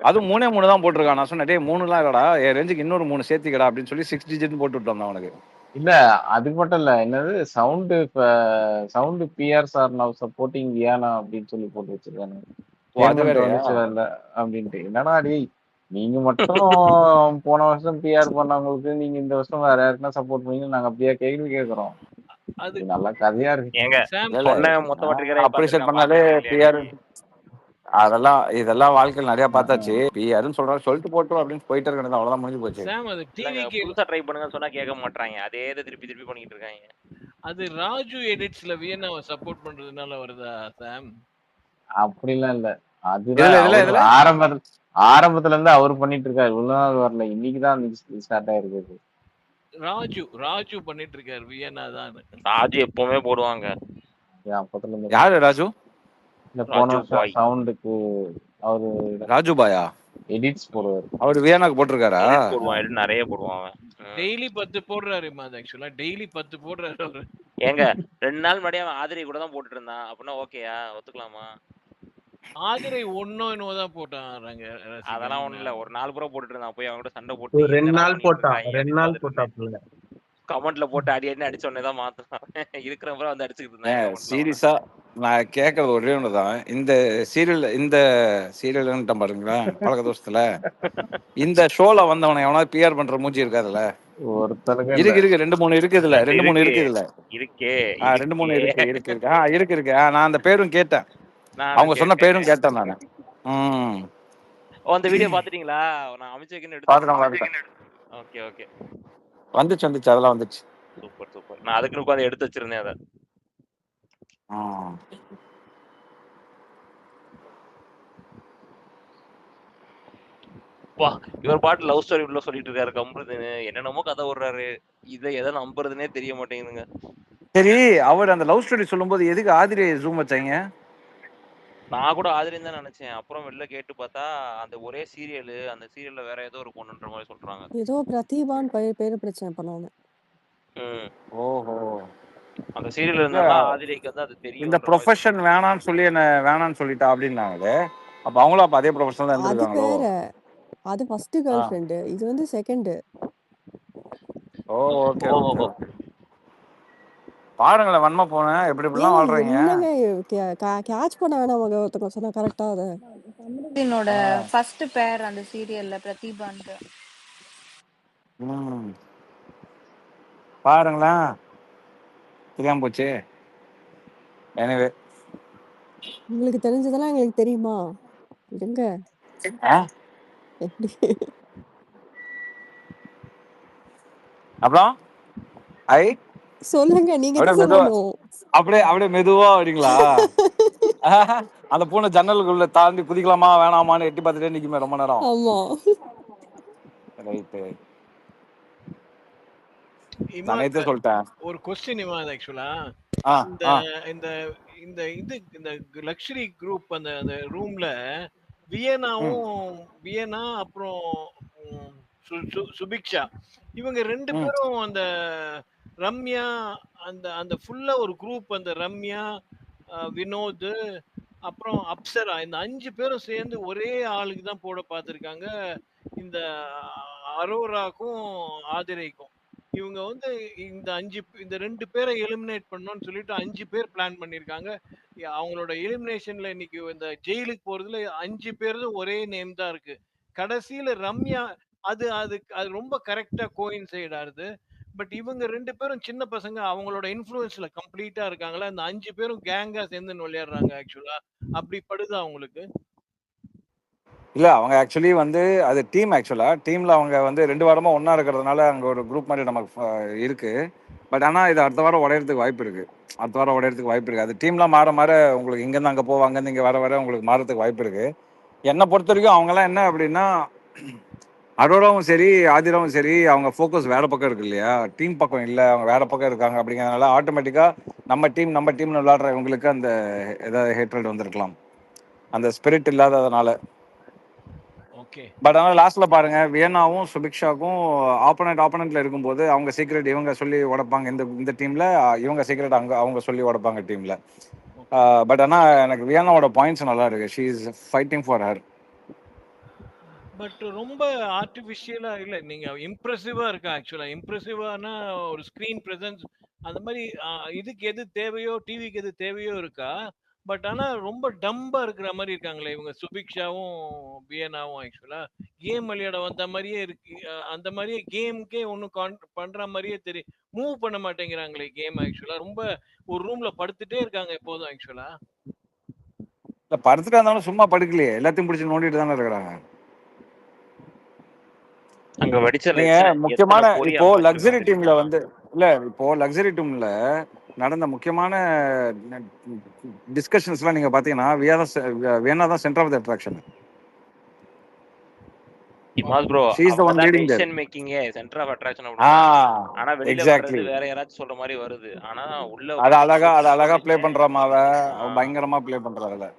அதுவும் 3 தான் போட்டிருக்கான். நான் சொன்னேன் டே 3லாம் இல்லடா, என் ரேஞ்சுக்கு இன்னொரு 3 சேர்த்திக்கடா அப்படின்னு சொல்லி 6 டிஜிட் போட்டு விட்டு வந்தான் அவனுக்கு. இல்ல அது மட்டும் இல்ல, என்னது sound PR sir now supporting Vianna அப்படின்னு சொல்லி போட்டு வச்சிருக்காங்க. ஓ அது பேமெண்ட் வேறயா? வந்துச்சு இல்ல அப்படின்ட்டு. என்னடா டேய், நீங்க மட்டும் போன வருஷம் பிஆர் பண்ணவங்களுக்கு நீங்க இந்த வருஷம் வேற யாருக்குன்னா சப்போர்ட் பண்ணி நாங்க அப்படியே கேள்வி கேட்கறோம். அது இது நல்ல கதையா இருக்கு. ஏங்க சாம் இல்ல சொன்ன மொத்த பத்திரிகை அப்ரிஷியேட் பண்ணாலே பிஆர் அதெல்லாம் இதெல்லாம் வாழ்க்கையில் நிறைய பார்த்தாச்சு. பிஆர்னு சொல்றாரு சொல்லிட்டு போட்டோம் அப்படின்னு போயிட்டு இருக்கணும், அவ்வளவுதான் முடிஞ்சு போச்சு. சாம் அது டிவிக்கு புதுசா ட்ரை பண்ணுங்க சொன்னா கேட்க மாட்டாங்க, அதே இதை திருப்பி திருப்பி பண்ணிட்டு இருக்காங்க. அது ராஜு எடிட்ஸ்ல வியன்னாவை சப்போர்ட் பண்றதுனால வருதா சாம்? அப்படிலாம் இல்ல, இதுல இதுல இதுல அதுதான் ஆரம்பத்துல இருந்து அவர் பண்ணிட்டு இருக்காரு. இவ்வளவு நாள் வரல, இன்னைக்குதான் ஸ்டார்ட் ஆயிருக்கு. ராஜு பண்ணிட்டு இருக்காரு வியன்னா தான். ராஜு எப்பவுமே போடுவாங்க. அப்பத்துல இருந்து யாரு ராஜு? இந்த போன ராஜு வருஷம் பாய். சவுண்டுக்கு அவரு ராஜு பாயா? எடிட்ஸ் போடுவாரு. அவரு வியானாக்கு போட்டிருக்காரா? edit போடுவான், edit நிறைய போடுவான் அவன். டெய்லி 10 போடுறாரு ஆக்சுவலா டெய்லி 10 போடுறாரு அவரு. ஏங்க 2 நாள் முன்னாடி அவன் ஆதிரி கூட தான் போட்டுட்டு இருந்தான், அப்படின்னா ஓகேயா, ஒத்துக்கலாமா? ஆதிரை ஒன்னோ தான் போட்டாங்க. அதெல்லாம் ஒண்ணும் இல்ல, ஒரு 4 பூரா போட்டுட்டு இருந்தான், போய் அவங்க கூட சண்டை போட்டு 2 நாள் போட்டான் 2 நாள் போட்டாப்ல. கமெண்ட்ல போட்டு அடி அடிச்சு உடனேதான் மாத்தான். இருக்கிறவங்க வந்து அடிச்சுக்கிட்டு இருந்தாங்க. சீரியஸா நான் கேட்கறது ஒரே ஒண்ணுதான். இந்த சீரியல் பாருங்களேன் பழக்க தோஷத்துல இந்த ஷோல வந்தவனை எவனாவது பிஆர் பண்ற மூஞ்சி இருக்காதுல்ல? ஒருத்தருக்கு இருக்கு 2-3 இருக்கு இதுல 2-3 இருக்கு இதுல இருக்கே 2-3 இருக்கு. நான் அந்த பேரும் கேட்டேன், அவங்க சொன்ன பேரும் கேட்டேன் நானு. அந்த வீடியோ பாத்துட்டீங்களா? நான் அமைச்சேன்னு பாத்துட்டேன். ஓகே ஓகே வந்துச்சு அதெல்லாம் வந்துச்சு. சூப்பர். நான் அதுக்கு உட்காந்து எடுத்து வச்சிருந்தேன் அதை. இவர் பாட்டு லவ் ஸ்டோரி உள்ள சொல்லிட்டு இருக்காரு கம்புறதுன்னு, என்னென்னமோ கதை விடுறாரு. இதை எதை நம்புறதுன்னே தெரிய மாட்டேங்குதுங்க. சரி, அவர் அந்த லவ் ஸ்டோரி சொல்லும்போது எதுக்கு ஆதிரியை ஜூம் வச்சாங்க? நான் கூட ஆதிரின்னு தான் நினைச்சேன், அப்புறம் வெளில கேட்டு பார்த்தா அந்த ஒரே சீரியல், அந்த சீரியல்ல வேற ஏதோ ஒரு பொண்ணுன்ற மாதிரி சொல்றாங்க. ஏதோ பிரதிபான் பேரு பிரச்சனை பண்ணானு. ஓஹோ, அந்த சீரியல் இருந்தா ஆதிரிக்கு வந்து அது தெரியும். இந்த ப்ரொஃபஷன் வேணான்னு சொல்லி என்ன வேணான்னு சொல்லிட்டா அப்படின்னாங்களே, அப்ப அவங்களும் அப்ப அதே ப்ரொஃபஷனல் தான் இருந்திருக்காங்களோ? அது வேற, அது ஃபர்ஸ்ட் கேர்ள் ஃப்ரெண்ட், இது வந்து செகண்ட். ஓகே பாருங்களேன், வன்மா போனேன் எப்படி இப்படிலாம் வாழ்றீங்க. என்னங்க கேட்ச் பண்ண வேணாம் ஒருத்தங்க சொன்னா கரெக்டா? அது என்னோட ஃபர்ஸ்ட் பேர் அந்த சீரியல்ல பிரதிபான்ட்டு. பாருங்களேன் தெரியாம போச்சு. எனவே உங்களுக்கு தெரிஞ்சதெல்லாம் எங்களுக்கு தெரியுமா? இருங்க எப்படி அப்புறம் சொல்லுங்க, நீங்க தான் சொல்லணும். அப்படியே மெதுவா வரீங்களா? அந்த பூனை ஜன்னலுக்குள்ள தாண்டி குதிக்கலாமா வேணாமான்னு எட்டி பார்த்துட்டே நிக்குமே ரொம்ப நேரம். ஆமா ரைட்டு, நான் சொல்லிட்டேன். ஒரு क्वेश्चन இமாது ஆக்சுவலா இந்த இந்த இந்த லக்ஸரி குரூப் அந்த ரூம்ல வியனா அப்புறம் சுபிக்ஷா இவங்க 2 பேரும் அந்த ரம்யா அந்த ஃபுல்லா ஒரு குரூப், அந்த ரம்யா, வினோத், அப்புறம் அப்சரா, இந்த 5 பேரும் சேர்ந்து ஒரே ஆளுக்கு தான் போட பார்த்திருக்காங்க. இந்த அரோராக்கும் ஆதிரைக்கும் இவங்க வந்து இந்த 2 பேரை எலிமினேட் பண்ணணும்னு சொல்லிட்டு 5 பேர் பிளான் பண்ணிருக்காங்க. அவங்களோட எலிமினேஷன்ல இன்னைக்கு இந்த ஜெயிலுக்கு போறதுல 5 பேரும் ஒரே நேம் தான் இருக்கு. கடைசியில ரம்யா அது ரொம்ப கரெக்டா கோயின்சைட் ஆகுது. பட் இவங்க 2 பேரும் சின்ன பசங்க. அவங்களோட இன்ஃப்ளூயன்ஸ்ல கம்ப்ளீட்டா இருக்காங்களா? இந்த 5 பேரும் கேங்கா சேர்ந்து விளையாடுறாங்க ஆக்சுவலா. அப்படி படுதா உங்களுக்கு? இல்ல அவங்க ஆக்சுவலி வந்து அது டீம் ஆக்சுவலா டீம்ல அவங்க வந்து 2 வாரமா ஒண்ணா இருக்கிறதுனால அங்க ஒரு குரூப் மாதிரி நமக்கு இருக்கு. பட் ஆனா இது அடுத்த வாரம் உடையறதுக்கு வாய்ப்பு இருக்கு. அடுத்த வாரம் உடையறதுக்கு வாய்ப்பு இருக்கு. அது டீம்லாம் மாற மாற உங்களுக்கு இங்க இருந்து அங்க போவாங்க, அங்க இருந்து இங்க வர வர உங்களுக்கு மாறதுக்கு வாய்ப்பு இருக்கு. என்னை பொறுத்த வரைக்கும் அவங்க எல்லாம் என்ன அப்படின்னா அரோராவும் சரி ஆதிராவும் சரி அவங்க ஃபோக்கஸ் வேற பக்கம் இருக்கு இல்லையா, டீம் பக்கம் இல்ல, அவங்க வேற பக்கம் இருக்காங்க. அப்படிங்கறதுனால ஆட்டோமேட்டிக்கா நம்ம டீம்னு விளையாடுற இவங்களுக்கு அந்த ஏதாவது ஹேட்ரட் வந்திருக்கலாம், அந்த ஸ்பிரிட் இல்லாததுனால. ஓகே. பட் ஆனால் லாஸ்ட்ல பாருங்க வியன்னாவும் சுபிக்ஷாக்கும் ஆப்போனண்ட்ல இருக்கும்போது அவங்க சீக்ரெட் இவங்க சொல்லி உடைப்பாங்க இந்த டீம்ல, இவங்க சீக்ரெட் அவங்க சொல்லி உடைப்பாங்க டீம்ல. பட் ஆனா எனக்கு வியன்னாவோட பாயிண்ட்ஸ் நல்லா இருக்கு. She is fighting for her. But ரொம்ப ஆர்டிஃபிஷியலா இல்ல. நீங்க இம்ப்ரெசிவா இருக்கா ஆக்சுவலா. இம்ப்ரெசிவானா ஒரு ஸ்கிரீன் பிரசன்ஸ் அந்த மாதிரி இதுக்கு எது தேவையோ, டிவிக்கு எது தேவையோ இருக்கா? பட் ஆனா ரொம்ப டம்பா இருக்கிற மாதிரி இருக்காங்களே இவங்க சுபிக்ஷாவும் வியனாவும் ஆக்சுவலா. கேம் விளையாட வந்த மாதிரியே இருக்கு. அந்த மாதிரியே கேமுக்கே ஒன்றும் பண்ற மாதிரியே தெரியும். மூவ் பண்ண மாட்டேங்கிறாங்களே கேம் ஆக்சுவலா. ரொம்ப ஒரு ரூம்ல படுத்துட்டே இருக்காங்க எப்போதும் ஆக்சுவலா. இல்ல படுத்துட்டு இருந்தாலும் சும்மா படுக்கலையே, எல்லாத்தையும் பிடிச்சி நோண்டிட்டு தானே இருக்கிறாங்க. அங்க வடிச்ச நீங்க எத்தனை முக்கியமான பொறி இப்போ அங்க லக்ஸரி வச்சிருக்காங்க டீம்ல தெரியுமா? வந்து இப்போ லக்ஸரி டீம்ல நடந்த முக்கியமான டிஸ்கஷன்ஸ்லாம் நீங்க பாத்தீங்கன்னா வியன்னா தான் சென்டர் ஆஃப் த அட்ராக்ஷன். இமாஸ் ப்ரோ ஷீ இஸ் த ஒன் அவங்கதான் லீடிங் தேர். டெசிஷன் மேக்கிங்கே, சென்டர் ஆஃப் அட்ராக்ஷன் அப்படிதான். ஆனா வெளியில எக்ஸாக்ட்லி. வர்றது வேற யாராச்சும் சொல்ற மாதிரி வருது. ஆனா உள்ள அது உட்காந்து அழகா சொல்லிட்டு ப்ளே பண்றாமா, அவ ஆஹ் பயங்கரமா ப்ளே பண்றா அதுல.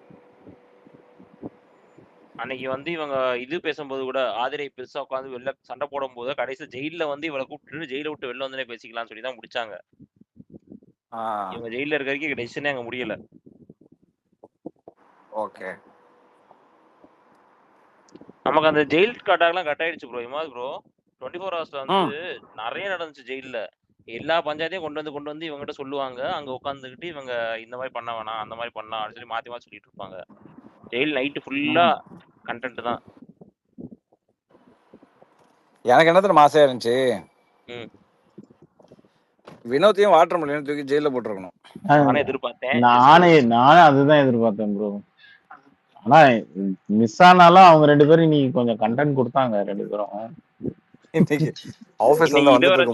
அன்னைக்கு வந்து இவங்க இது பேசும்போது கூட ஆதிரை பெருசா உட்காந்து வெளில சண்டை போடும் போது கடைசி ஜெயில வந்து இவளை கூப்பிட்டு ஜெயில விட்டு வெளில வந்து பேசிக்கலாம்னு சொல்லி தான் முடிச்சாங்க. இவங்க ஜெயில இருக்க வரைக்கும் டெசிஷனே அங்க முடியல. ஓகே. நமக்கு அந்த ஜெயில் காட்டாகலாம் கட் ஆயிடுச்சு ப்ரோ. இமாஸ் ப்ரோ 24 ஹவர்ஸ்ல வந்து நிறைய நடந்துச்சு ஜெயில. எல்லா பஞ்சாயத்தையும் கொண்டு வந்து இவங்ககிட்ட சொல்லுவாங்க. அங்க உட்காந்துக்கிட்டு இவங்க இந்த மாதிரி பண்ண வேணாம், அந்த மாதிரி பண்ணலாம் அப்படின்னு சொல்லி மாத்தி மாத்தி சொல்லிட்டு இருப்பாங்க. ஜெயில் நைட்டு ஃபுல்லா கண்டென்ட் தான். எனக்கு என்ன தெரியுமா ஆசையா இருந்துச்சு, வினோத்தையும் வாட்டர் மில்லையும் தூக்கி ஜெயில போட்டுருக்கணும். நானே எதிர்பார்த்தேன். நானே அதுதான் எதிர்பார்த்தேன் ப்ரோ. ஆனா மிஸ் ஆனாலும் அவங்க 2 பேரும் இன்னைக்கு கொஞ்சம் கண்டென்ட் கொடுத்தாங்க 2 பேரும். இன்னைக்கு ஆபீஸ்ல இருந்து வந்துட்டு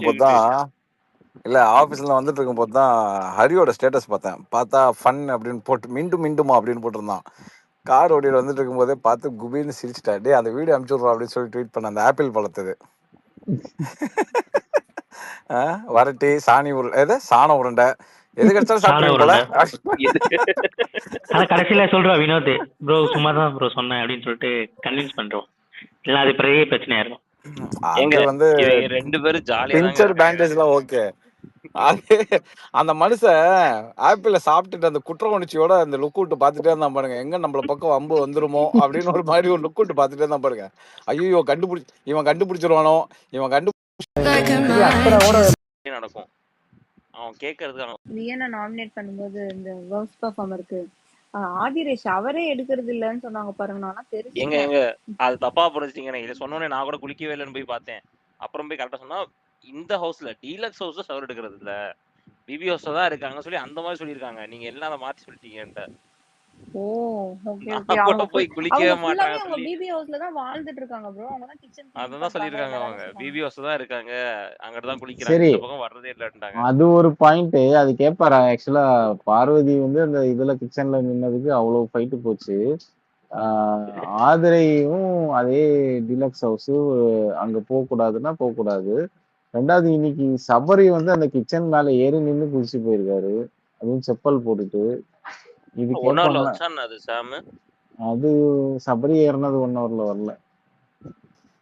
இருக்கும் போதுதான் ஹரியோட ஸ்டேட்டஸ் பார்த்தா ஃபன் அப்படின்னு போட்டு மீண்டுமா அப்படின்னு போட்டிருந்தான். கார் ஓடியில் வந்துட்டு இருக்கும் போதே பார்த்து குபின்னு சிரிச்சிட்டா. டே அந்த வீடியோ அனுப்பிச்சுடுறோம் அப்படின்னு சொல்லி ட்வீட் பண்ண. அந்த ஆப்பிள் பழத்தது வரட்டி சாணி சாண உருண்டை எது கிடைச்சாலும் சாப்பிடுங்க போல. ஆனா கடைசியில சொல்றா வினோத், ப்ரோ சும்மா தான் ப்ரோ சொன்னேன் அப்படின்னு சொல்லிட்டு கன்வின்ஸ் பண்றோம். இல்ல அது பெரிய பிரச்சனையா இருக்கும். அது வந்து 2 பேரும் ஜாலியா பிஞ்சர் பேண்டேஜ்லாம் ஓகே. அது அந்த மனுஷன் ஆப்பிள சாப்பிட்டுட்டு அந்த குற்ற உணர்ச்சியோட அந்த லுக் விட்டு பாத்துட்டே இருந்தான் பாருங்க. எங்க நம்மள பக்கம் அம்பு வந்துருமோ அப்படின்னு ஒரு மாதிரி ஒரு லுக் விட்டு பாத்துட்டே இருந்தான் பாருங்க. ஐயோ இவன் கண்டுபிடிச்சிருவானோ, நடக்கும். அவன் கேக்குறது வியனை நாமினேட் பண்ணும்போது இந்த வர்ஸ்ட் பெர்ஃபார்மருக்கு ஆதிரேஷ் அவரே எடுக்கிறது இல்லன்னு சொன்னாங்க பாருங்க. நான் எங்க தெரியும் அது தப்பா புரிஞ்சுட்டீங்க. இதை சொன்னோன்னே நான் கூட குளிக்கவே இல்லைன்னு போய் பார்த்தேன். அப்புறம் போய் கரெக்டா சொன்னா இந்த ஹவுஸ்ல டீலக்ஸ் ஹவுஸ்ல ஷவர் எடுக்கிறது இல்ல, பிபி ஹவுஸ்ல தான் இருக்காங்க சொல்லி அந்த மாதிரி சொல்லியிருக்காங்க. நீங்க எல்லாம் அதை மாத்தி சொல்லிட்டீங்க என்கிட்ட. ஓ ஓகே ஓகே. அவங்க போய் குளிக்கவே மாட்டாங்க அவங்க பிபி ஹவுஸ்ல தான் வாழ்ந்துட்டு இருக்காங்க ப்ரோ. அவங்க தான் கிச்சன் அதான் சொல்லிருக்காங்க. அவங்க பிபி ஹவுஸ்ல தான் இருக்காங்க, அங்கதான் தான் குளிக்கிறாங்க, சரி, இந்த பக்கம் வர்றதே இல்லன்றாங்க. அது ஒரு பாயிண்ட். அது கேட்பாரு ஆக்சுவலா. பார்வதி வந்து அந்த இதுல கிச்சன்ல நின்னதுக்கு அவ்வளவு ஃபைட்டு போச்சு. ஆதிரையும் அதே டீலக்ஸ் ஹவுஸ் அங்க போக கூடாதுன்னா போக கூடாது. 2வது இன்னைக்கு சபரி வந்து அந்த கிச்சன் மேல ஏறி நின்னு குதிச்சு போயிருக்காரு, அதுவும் செப்பல் போட்டுட்டு. இது கேட்பாங்க. அது சபரி ஏறினது 1 ஹவர்ல வரல.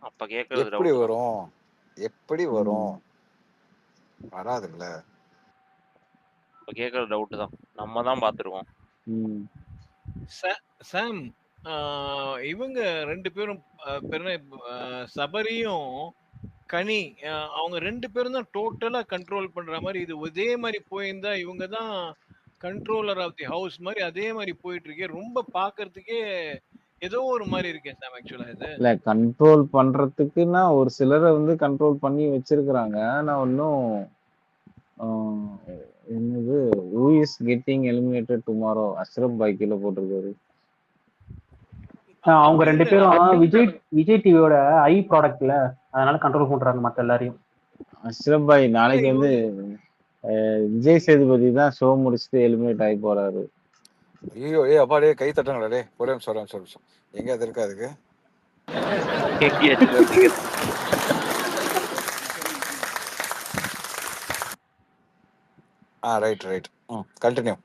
அப்ப கேக்குறது எப்படி வரும் வராதுல்ல. இப்ப கேக்குறது டவுட் தான். நம்ம தான் பாத்துருவோம். சாம் இவங்க 2 பேரும் சபரியும் கனி அவங்க 2 பேரும் தான் டோட்டலா கண்ட்ரோல் பண்ற மாதிரி. இது இதே மாதிரி போயிருந்தா இவங்க தான் கண்ட்ரோலர் ஆஃப் தி ஹவுஸ் மாதிரி அதே மாதிரி போயிட்டு இருக்கே. ரொம்ப பாக்குறதுக்கே ஏதோ ஒரு மாதிரி இருக்கேன் சாம் ஆக்சுவலா இது. இல்ல கண்ட்ரோல் பண்றதுக்குன்னா ஒரு சிலரை வந்து கண்ட்ரோல் பண்ணி வச்சிருக்கிறாங்க. ஆனா இன்னும் என்னது who is getting eliminated tomorrow Ashraf பாய் கீழே போட்டிருக்காரு. அவங்க அப்படி ரெண்டு இல்ல பேரும் விஜய் டிவியோட ஐ ப்ராடக்ட்ல, அதனால கண்ட்ரோல் பண்றாங்க மத்த எல்லாரையும். அஷ்ரப் பாய் நாளைக்கு வந்து விஜய் சேதுபதி தான் ஷோ முடிச்சுட்டு எலிமினேட் ஆகி போறாரு. ஐயோ அப்பா டே கை தட்டுங்களா டே, ஒரே நிமிஷம் எங்க அது இருக்கா அதுக்கு ரைட் கண்டினியூ.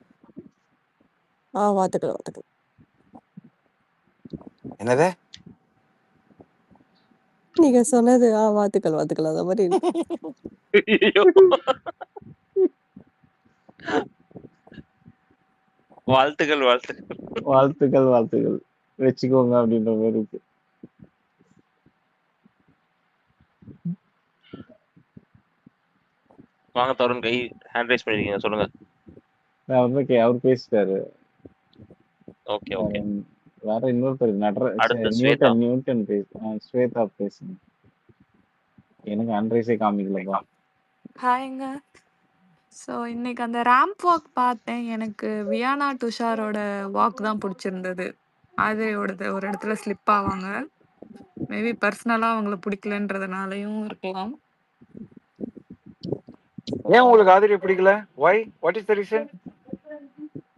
வாழ்த்துக்கள். என்னது நீங்க சொன்னது வாழ்த்துக்கள் அந்த மாதிரி வாழ்த்துக்கள் வச்சுக்கோங்க அப்படின்ற மாதிரி இருக்கு. வாங்க தருண், கை ஹேண்ட் ரைஸ் பண்ணிருக்கீங்க, சொல்லுங்க. அவர் பேசிட்டாரு. Okay okay. வேற இன்னொரு பேர் நியூட்டன் ஸ்வேதா பேசுங்க. எனக்கு ஹேண்ட் ரைஸே காமிக்கலப்பா. ஹாய்ங்க. ஸோ இன்னைக்கு அந்த ரேம்ப் வாக் பார்த்தேன். எனக்கு வியானா துஷாரோட வாக் தான் பிடிச்சிருந்தது. ஆதிரையோடது ஒரு இடத்துல ஸ்லிப் ஆவாங்க. மேபி பர்சனலாக அவங்கள பிடிக்கலன்றதுனாலையும் இருக்கலாம். ஏன் உங்களுக்கு ஆதிரை பிடிக்கல? why what is the reason?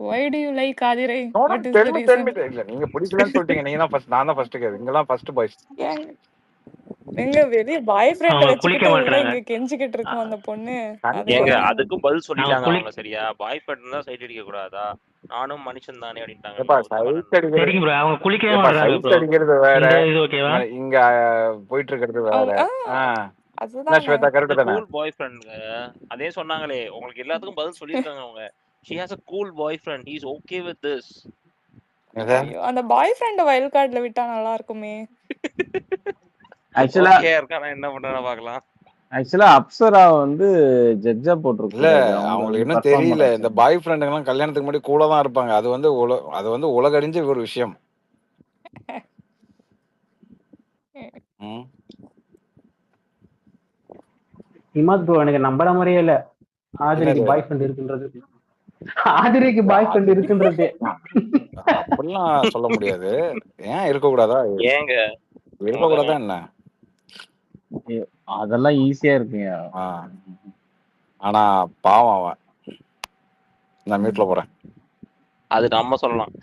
Why do you like Aathirai? No, What is tell the me reason? இல்ல நீங்க பிடிக்கலன்னு சொல்லிட்டீங்க. நீங்க தான் ஃபர்ஸ்ட், நான் தான் ஃபர்ஸ்ட் கேது. இங்கலாம் ஃபர்ஸ்ட் பாய்ஸ். எங்க வெளிய பாய் ஃப்ரெண்ட் அவங்க வச்சுக்கிட்டு குளிக்க உள்ள மாட்டாங்க. இங்க கெஞ்சிக்கிட்டு இருக்கும் அந்த பொண்ணு. ஏங்க அதுதான் அதுக்கும் பதில் சொல்லிட்டாங்க அவங்க அவங்க. சரியா, பாய் ஃப்ரெண்ட் தான் சைட் அடிக்க கூடாதா, நானும் மனுஷன் தானே அப்படின்ட்டாங்க. ஏப்பா சைட் அடிக்கிறது, சரிங்க ப்ரோ, அவங்க குளிக்கவே ஏப்பா மாட்டாங்க சைட் ப்ரோ. அடிக்கிறது வேற, இந்த இது ஓகேவா? இங்க போயிட்டு இருக்கிறது வேற. அவங்க என்ன அதுதாங்க. ஸ்வேதா கரெக்ட் தானே? கூல் பாய் ஃப்ரெண்ட் அதே சொன்னாங்களே, உங்களுக்கு எல்லாத்துக்கும் பதில் சொல்லிருக்காங்க அவங்க. she has a cool boyfriend, he is okay with this. ஐயோ, அந்த பாய் ஃப்ரெண்ட் வைல்ட் கார்டுல விட்டா நல்லா இருக்குமே. ஆக்சுவலா ஓகே இருக்கானா, என்ன பண்றானு பார்க்கலாம். அப்சரா வந்து ஜட்ஜா இல்ல போட்டிருக்காரு. அவங்களுக்கு இன்னும் தெரியல. இந்த பாய் ஃப்ரெண்டுங்கெல்லாம் கல்யாணத்துக்கு முன்னாடி கூட தான் இருப்பாங்க. அது வந்து உலகறிஞ்ச ஒரு விஷயம். இமாத் ப்ரோ, எனக்கு நம்புற மாதிரியே இல்ல ஆதிரைக்கு பாய் ஃப்ரெண்ட் இருக்குன்றது. ஆதிரைக்கு பாய் ஃப்ரெண்ட் இருக்குன்றது அப்படிலாம் சொல்ல முடியாது. ஏன் இருக்கக்கூடாதா? ஏங்க இருக்கக்கூடாதா என்ன? அதெல்லாம் ஈஸியா இருக்குங்க. ஆனா பாவம் அவன். நான் மியூட்ல போறேன். அது நம்ம சொல்லலாம்.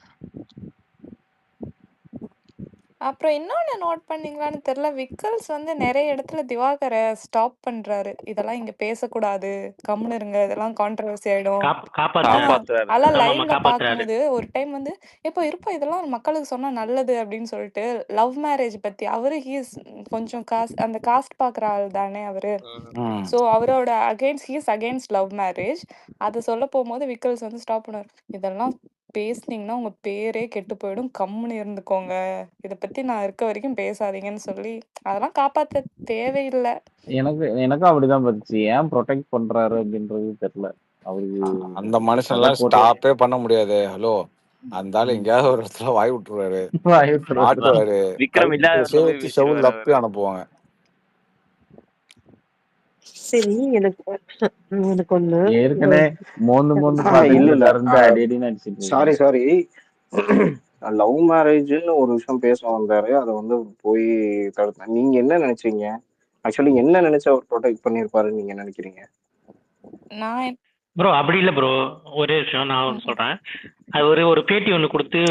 அப்புறம் இன்னொன்னு நோட் பண்ணீங்களான்னு தெரியல, விக்கல்ஸ் வந்து நிறைய இடத்துல திவாகரை ஸ்டாப் பண்றாரு. இதெல்லாம் இங்க பேசக்கூடாது, கம்முன்னு இருங்க, இதெல்லாம் கான்ட்ரவர்சி ஆயிடும். அதெல்லாம் லைவ்ல பார்க்கும்போது ஒரு டைம் வந்து இப்போ இருப்பா இதெல்லாம் மக்களுக்கு சொன்னா நல்லது அப்படின்னு சொல்லிட்டு லவ் மேரேஜ் பத்தி அவரு ஹீஸ் கொஞ்சம் அந்த காஸ்ட் பாக்குற ஆள் தானே அவரு. ஸோ அவரோட ஹீஸ் அகெயின்ஸ்ட் லவ் மேரேஜ். அதை சொல்ல போகும்போது விக்கல்ஸ் வந்து ஸ்டாப் பண்ணுவார். இதெல்லாம் பேசுனீங்கன்னா உங்க பேரே கெட்டு போயிடும், கம்முன்னு இருந்துக்கோங்க, இத பத்தி நான் இருக்க வரைக்கும் பேசாதீங்கன்னு சொல்லி அதெல்லாம் காப்பாத்த தேவையில்லை. எனக்கும் அப்படிதான் பட்டுச்சு. ஏன் ப்ரொடெக்ட் பண்றாரு அப்படின்றது தெரியல அவருக்கு. அந்த மனுஷன் எல்லாம் ஸ்டாப்பே பண்ண முடியாது. ஹலோ, அந்த ஆளு எங்கேயாவது ஒரு இடத்துல வாய் விட்டுருவாரு, மாட்டுவாரு, சேர்த்து செவுல் தப்பி அனுப்புவாங்க. சரி, எனக்கு ஒண்ணு ஏற்கனவே சாரி லவ் மேரேஜ்னு ஒரு விஷயம் பேச வந்தாரு. அதை வந்து போய் தடுத்தேன். நீங்க என்ன நினைச்சீங்க? ஆக்சுவலி என்ன நினைச்சு அவர் ப்ரொடெக்ட் பண்ணிருப்பாருன்னு நீங்க நினைக்கிறீங்க? ப்ரோ அப்படி இல்ல ப்ரோ, ஒரே விஷயம் நான் சொல்றேன். அது ஒரு பேட்டி ஒண்ணு கொடுத்து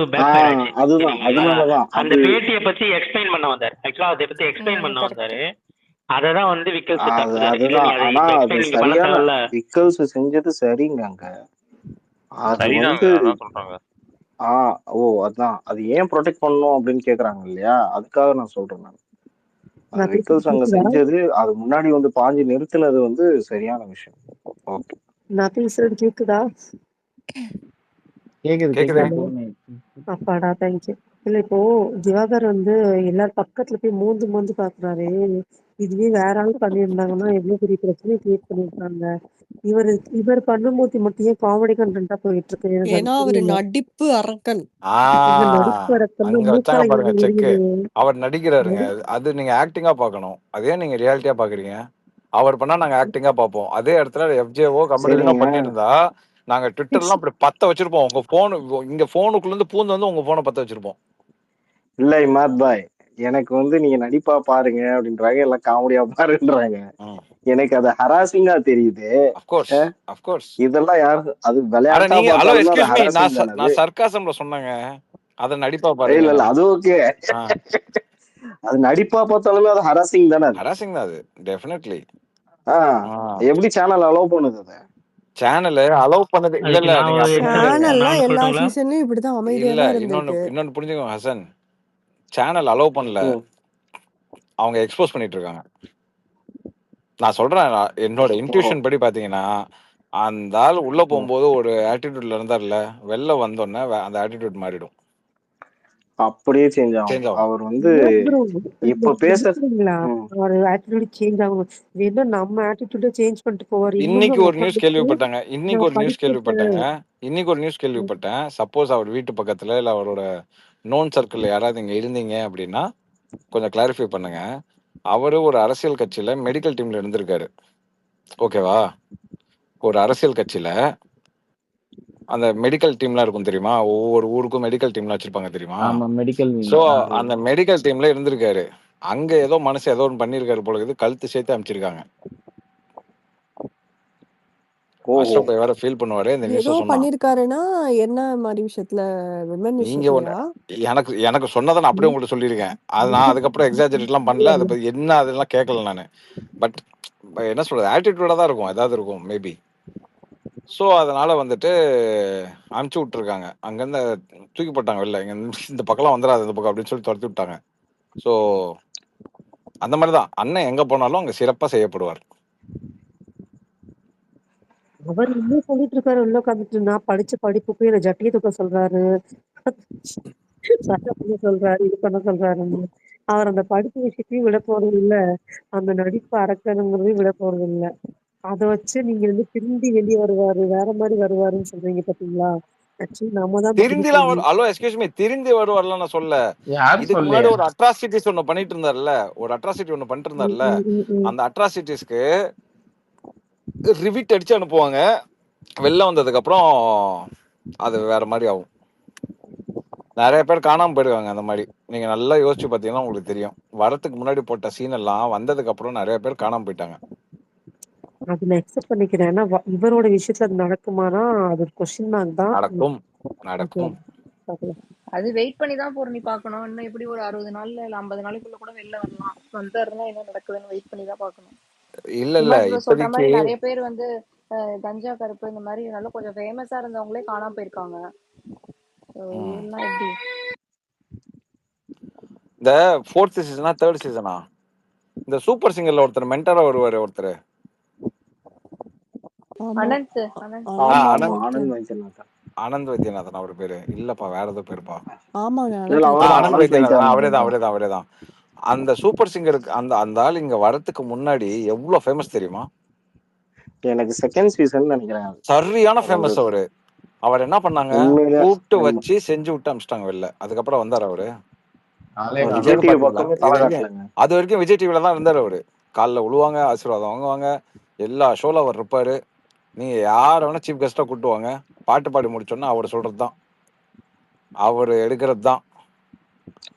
அதனாலதான் அந்த பேட்டியை பத்தி எக்ஸ்பிளைன் பண்ண வந்தாரு. ஆக்சுவலா அதை பத்தி எக்ஸ்பிளைன் பண்ண வந்தாரு. அததான் வந்து விக்கல்ஸ் விக்கல்ஸ் செஞ்சது சரிங்க. அது வந்து அதான் அது ஏன் ப்ரொடெக்ட் பண்ணணும் அப்படின்னு கேக்குறாங்க இல்லையா, அதுக்காக நான் சொல்றேன். நான் விக்கல்ஸ் அங்க செஞ்சது, அது முன்னாடி வந்து பாஞ்சு நிறுத்தினது வந்து சரியான விஷயம். ஓகே, நான் பேசுறது கேக்குதா? அப்பாடா, தேங்க்யூ. இல்ல இப்போ திவாகர் வந்து எல்லாரும் பக்கத்துல போய் மோந்து பாக்குறாரு. இதுவே வேற ஆள் பண்ணியிருந்தாங்கன்னா எவ்வளவு பெரிய பிரச்சனையை கிரியேட் பண்ணிருக்காங்க. இவர் இவர் பண்ணும்போது மட்டும் ஏன் காமெடி கண்டென்ட்டா போயிட்டு இருக்கு எனக்கு அது ஏன்னா அவரு புரியல. நடிப்பு அரக்கன். இங்க நடிப்பு அரக்கன்னா அங்க வச்சாங்க மூக்கால பாருங்க செக்கு. எரியுது. அவர் நடிக்கிறாருங்க. அது நீங்க ஆக்டிங்கா பார்க்கணும். அதே நீங்க ரியாலிட்டியா பாக்குறீங்க. அவர் பண்ணா நாங்க ஆக்டிங்கா பார்ப்போம். அதே இடத்துல எஃப்ஜேவோ கமெடியனோ சரிங்க. பண்ணியிருந்தா நாங்க ட்விட்டர்லாம் அப்படி பத்த வச்சிருப்போம். உங்க போன் இங்க போனுக்குள்ள இருந்து பூந்து வந்து உங்க போனை பத்த வச்சிருப்போம். இல்ல இமாத் பாய், எனக்கு வந்து நீங்க நடிப்பா பாருங்க அப்படின்றாங்க, எல்லாம் காமெடியா பாருன்றாங்க. எனக்கு அது ஹராசிங்கா தெரியுது. Of course of course. இதெல்லாம் யார் அது அட விளையாட்டா நீங்க ஹலோ பார்த்தாலுமே அது எக்ஸ்கியூஸ் மீ, ஹராசிங் தானே அது? நான் சர்க்காசம்ல சொன்னேங்க. அத நடிப்பா இல்ல பாருங்க. இல்ல அது ஓகே. அது நடிப்பா பார்த்தாலுமே அது ஹராசிங் தானே? ஹராசிங் தான் அது டெஃபினெட்லி. எப்படி சேனல் அலோவ் பண்ணுது அதை? சேனல் அலோவ் பண்ணது இல்ல இல்ல. நீங்க சேனல்லாம் எல்லா சீசன்லயும் இப்படிதான் அமைதியா இல்ல தான் இருந்திருக்கு. இன்னொன்னு புரிஞ்சுக்கோங்க ஹசன். சேனல் அலோவ் பண்ணல, அவங்க எக்ஸ்போஸ் பண்ணிட்டு இருக்காங்க. நான் சொல்றேன், என்னோட இன்ட்யூஷன் படி பாத்தீங்கன்னா அந்த ஆள் உள்ள போகும்போது ஒரு ஆட்டிடியூட்ல இருந்தார்ல, வெளில வந்தோடனே அந்த ஆட்டிடியூட் மாறிடும். அப்படியே சேஞ்ச் ஆகும். அவர் வந்து இப்ப பேசுறீங்களா அவர் ஆட்டிடியூட் சேஞ்ச் ஆகும். வேணா நம்ம ஆட்டிடியூட சேஞ்ச் பண்ணிட்டு போவாரு. இன்னைக்கு ஒரு நியூஸ் கேள்விப்பட்டாங்க. இன்னைக்கு ஒரு நியூஸ் கேள்விப்பட்டேன். சப்போஸ் அவர் வீட்டு பக்கத்துல இல்ல அவரோட நோன் சர்க்கிள்ல யாராவது இங்க இருந்தீங்க அப்படின்னா கொஞ்சம் கிளாரிஃபை பண்ணுங்க. அவரு ஒரு அரசியல் கட்சியில மெடிக்கல் டீம்ல இருந்திருக்காரு. ஓகேவா? ஒரு அரசியல் கட்சியில அந்த மெடிக்கல் டீம்லாம் இருக்கும் தெரியுமா? ஒவ்வொரு ஊருக்கும் மெடிக்கல் டீம்லாம் வச்சிருப்பாங்க தெரியுமா? ஆமா, மெடிக்கல் சோ அந்த மெடிக்கல் டீம்ல இருந்திருக்காரு. அங்க ஏதோ மனசு ஏதோ ஒன்று பண்ணிருக்காரு போல இருக்குது. கழுத்து சேர்த்து அமைச்சிருக்காங்க. அஷ்ரப் வேற ஃபீல் பண்ணுவாரு இந்த நியூஸ் ஏதோ சொன்னா. பண்ணிருக்காருன்னா என்ன மாதிரி விஷயத்துல? விமன் நீங்க எனக்கு சொன்னதை நான் அப்படியே உங்களுக்கு சொல்லியிருக்கேன். அது நான் அதுக்கப்புறம் எக்ஸாஜரேட்லாம் பண்ணல. அதை பத்தி என்ன அதெல்லாம் கேட்கல நானு. பட் என்ன சொல்றது, ஆட்டிடியூடா தான் இருக்கும், ஏதாவது இருக்கும் மேபி. ஸோ அதனால வந்துட்டு அனுப்பிச்சு விட்டுருக்காங்க. அங்கேருந்து தூக்கி போட்டாங்க வெளில. இங்க இந்த பக்கம்லாம் வந்துடாது இந்த பக்கம் அப்படின்னு சொல்லி துரத்தி விட்டாங்க. ஸோ அந்த மாதிரி தான் அண்ணன் எங்க போனாலும் அங்க சிறப்பா செய்யப்படுவார். அவர் இன்னும் சொல்லிட்டு இருக்காரு, உள்ள உட்காந்துட்டு நான் படிச்ச படிப்புக்கு என்ன ஜட்டியை தூக்க சொல்றாரு, சட்டை பண்ண சொல்றாரு, இது பண்ண சொல்றாருன்னு. அவர் அந்த படிப்பு விஷயத்தையும் விட போறது இல்ல, அந்த நடிப்பு அரக்கணுங்கிறதையும் விட போறது இல்ல. அதை வச்சு நீங்க வந்து திரும்பி வெளியே வருவாரு, வேற மாதிரி வருவாருன்னு சொல்றீங்க பாத்தீங்களா? ஆக்சுவலி நம்ம தான் திருந்திலாம் ஹலோ எக்ஸ்கியூஸ் மீ, திருந்தி வருவார்லாம் நான் சொல்ல. இதுக்கு முன்னாடி ஒரு அட்ராசிட்டிஸ் ஒண்ணு பண்ணிட்டு இருந்தாருல்ல, ஒரு அட்ராசிட்டி ஒண்ணு பண்ணிட்டு இருந்தாருல்ல, அந்த அட்ராசிட்டிஸ்க்கு ரிவிட் அடிச்சு அனுப்புவாங்க. வெளில வந்ததுக்கு அப்புறம் அது வேற மாதிரி ஆகும். நிறைய பேர் காணாம போயிருக்காங்க அந்த மாதிரி. நீங்க நல்லா யோசிச்சு பாத்தீங்கன்னா உங்களுக்கு தெரியும். வரத்துக்கு முன்னாடி போட்ட சீன் எல்லாம் வந்ததுக்கு அப்புறம் நிறைய பேர் காணாம போயிட்டாங்க. அது நான் எக்ஸெப்ட் பண்ணிக்கிறேன். ஆனா இவரோட விஷயத்துல அது நடக்குமானா அது கொஸ்டின் மார்க் தான். நடக்கும். அது வெயிட் பண்ணி தான் பூர்ணி பார்க்கணும். இன்னும் எப்படி ஒரு 60 நாள்ல இல்ல 50 நாளைக்குள்ள கூட வெளில வரலாம். வந்தாருன்னா என்ன நடக்குதுன்னு வெயிட் பண்ணி தான் பார்க்கணும். இல்ல சொல்ற மாதிரி நிறைய பேர் வந்து கஞ்சா கருப்பு இந்த மாதிரி நல்லா கொஞ்சம் ஃபேமஸா இருந்தவங்களே காணாம போயிருக்காங்க. இதெல்லாம் எப்படி? இந்த 4th சீசனா 3rd சீசனா இந்த சூப்பர் சிங்கர்ல ஒருத்தர் மென்டரா வருவாரு, ஒருத்தர் ஆனந்த் வைத்தியநாதன் அவர் பேரு. இல்லப்பா வேற ஏதோ பேருப்பா. ஆனந்த் வைத்தியநாதன் அவரேதான். அந்த சூப்பர் சிங்கருக்கு அந்த ஆள் இங்க வரதுக்கு முன்னாடி எவ்வளவு ஃபேமஸ் தெரியுமா? எனக்கு செகண்ட் சீசன் நினைக்கிறேன். சரியான ஃபேமஸ் அவரு. அவர் என்ன பண்ணாங்க, கூப்பிட்டு வச்சு செஞ்சு விட்டு அமிச்சிட்டாங்க வெளில. அதுக்கப்புறம் வந்தார் அவரு. அது வரைக்கும் விஜய் டிவில தான் இருந்தாரு அவரு. காலைல விழுவாங்க, ஆசீர்வாதம் வாங்குவாங்க, எல்லா ஷோல அவர் இருப்பாரு. நீங்க யார வேணா சீஃப் கெஸ்டா கூப்பிட்டு வாங்க, பாட்டு பாடி முடிச்சோன்னா அவர் சொல்றதுதான், அவர் எடுக்கிறது தான்,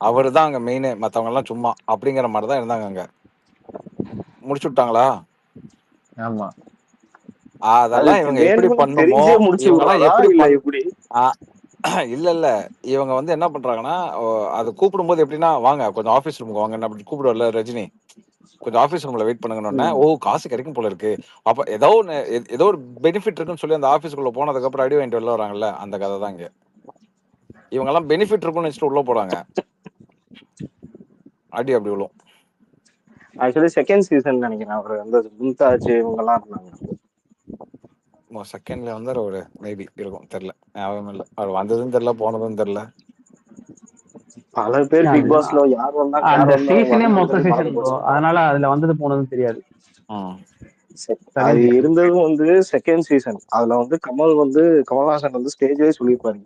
அவரு தான் அங்க மெயின், மத்தவங்க எல்லாம் சும்மா அப்படிங்கிற மாதிரி தான் இருந்தாங்க அங்க. முடிச்சு விட்டாங்களா? ஆமா. அதெல்லாம் இவங்க எப்படி பண்ணுமோ இவங்கெல்லாம் எப்படி இல்ல இவங்க வந்து என்ன பண்றாங்கன்னா, அது கூப்பிடும்போது எப்படின்னா வாங்க கொஞ்சம் ஆபீஸ் ரூமுக்கு வாங்க அப்படி கூப்பிடுவார்ல ரஜினி, கொஞ்சம் ஆபீஸ் ரூம்ல வெயிட் பண்ணுங்கன்னு. ஓ காசு கிடைக்கும் போல இருக்கு, அப்ப ஏதோ ஒரு பெனிஃபிட் இருக்குன்னு சொல்லி அந்த ஆபீஸ்க்குள்ள போனதுக்கு அப்புறம் அடி வாங்கிட்டு வெளில வராங்கல்ல, அந்த கதை தான் இங்க. இவங்க எல்லாம் பெனிஃபிட் இருக்குன்னு வச்சுட்டு உள்ள போறாங்க, அடி அப்படி விழும். ஆக்சுவலி செகண்ட் சீசன் நினைக்கிறேன் அவர் வந்து மும்தாஜ் இவங்க எல்லாம் இருந்தாங்க. செகண்ட்ல வந்தாரு அவரு, மேபி இருக்கும் தெரியல, ஞாபகம் இல்ல. அவர் வந்ததும் தெரியல போனதும் தெரியல. பல பேர் பிக் பாஸ்ல யார் வந்தா அந்த சீசனே மொக்க சீசன் ப்ரோ, அதனால அதுல வந்தது போனதும் தெரியாது. அது செகண்ட் சீசன் இருந்ததும் வந்து செகண்ட் சீசன். அதுல வந்து கமல்ஹாசன் வந்து ஸ்டேஜ்லயே சொல்லியிருப்பாரு,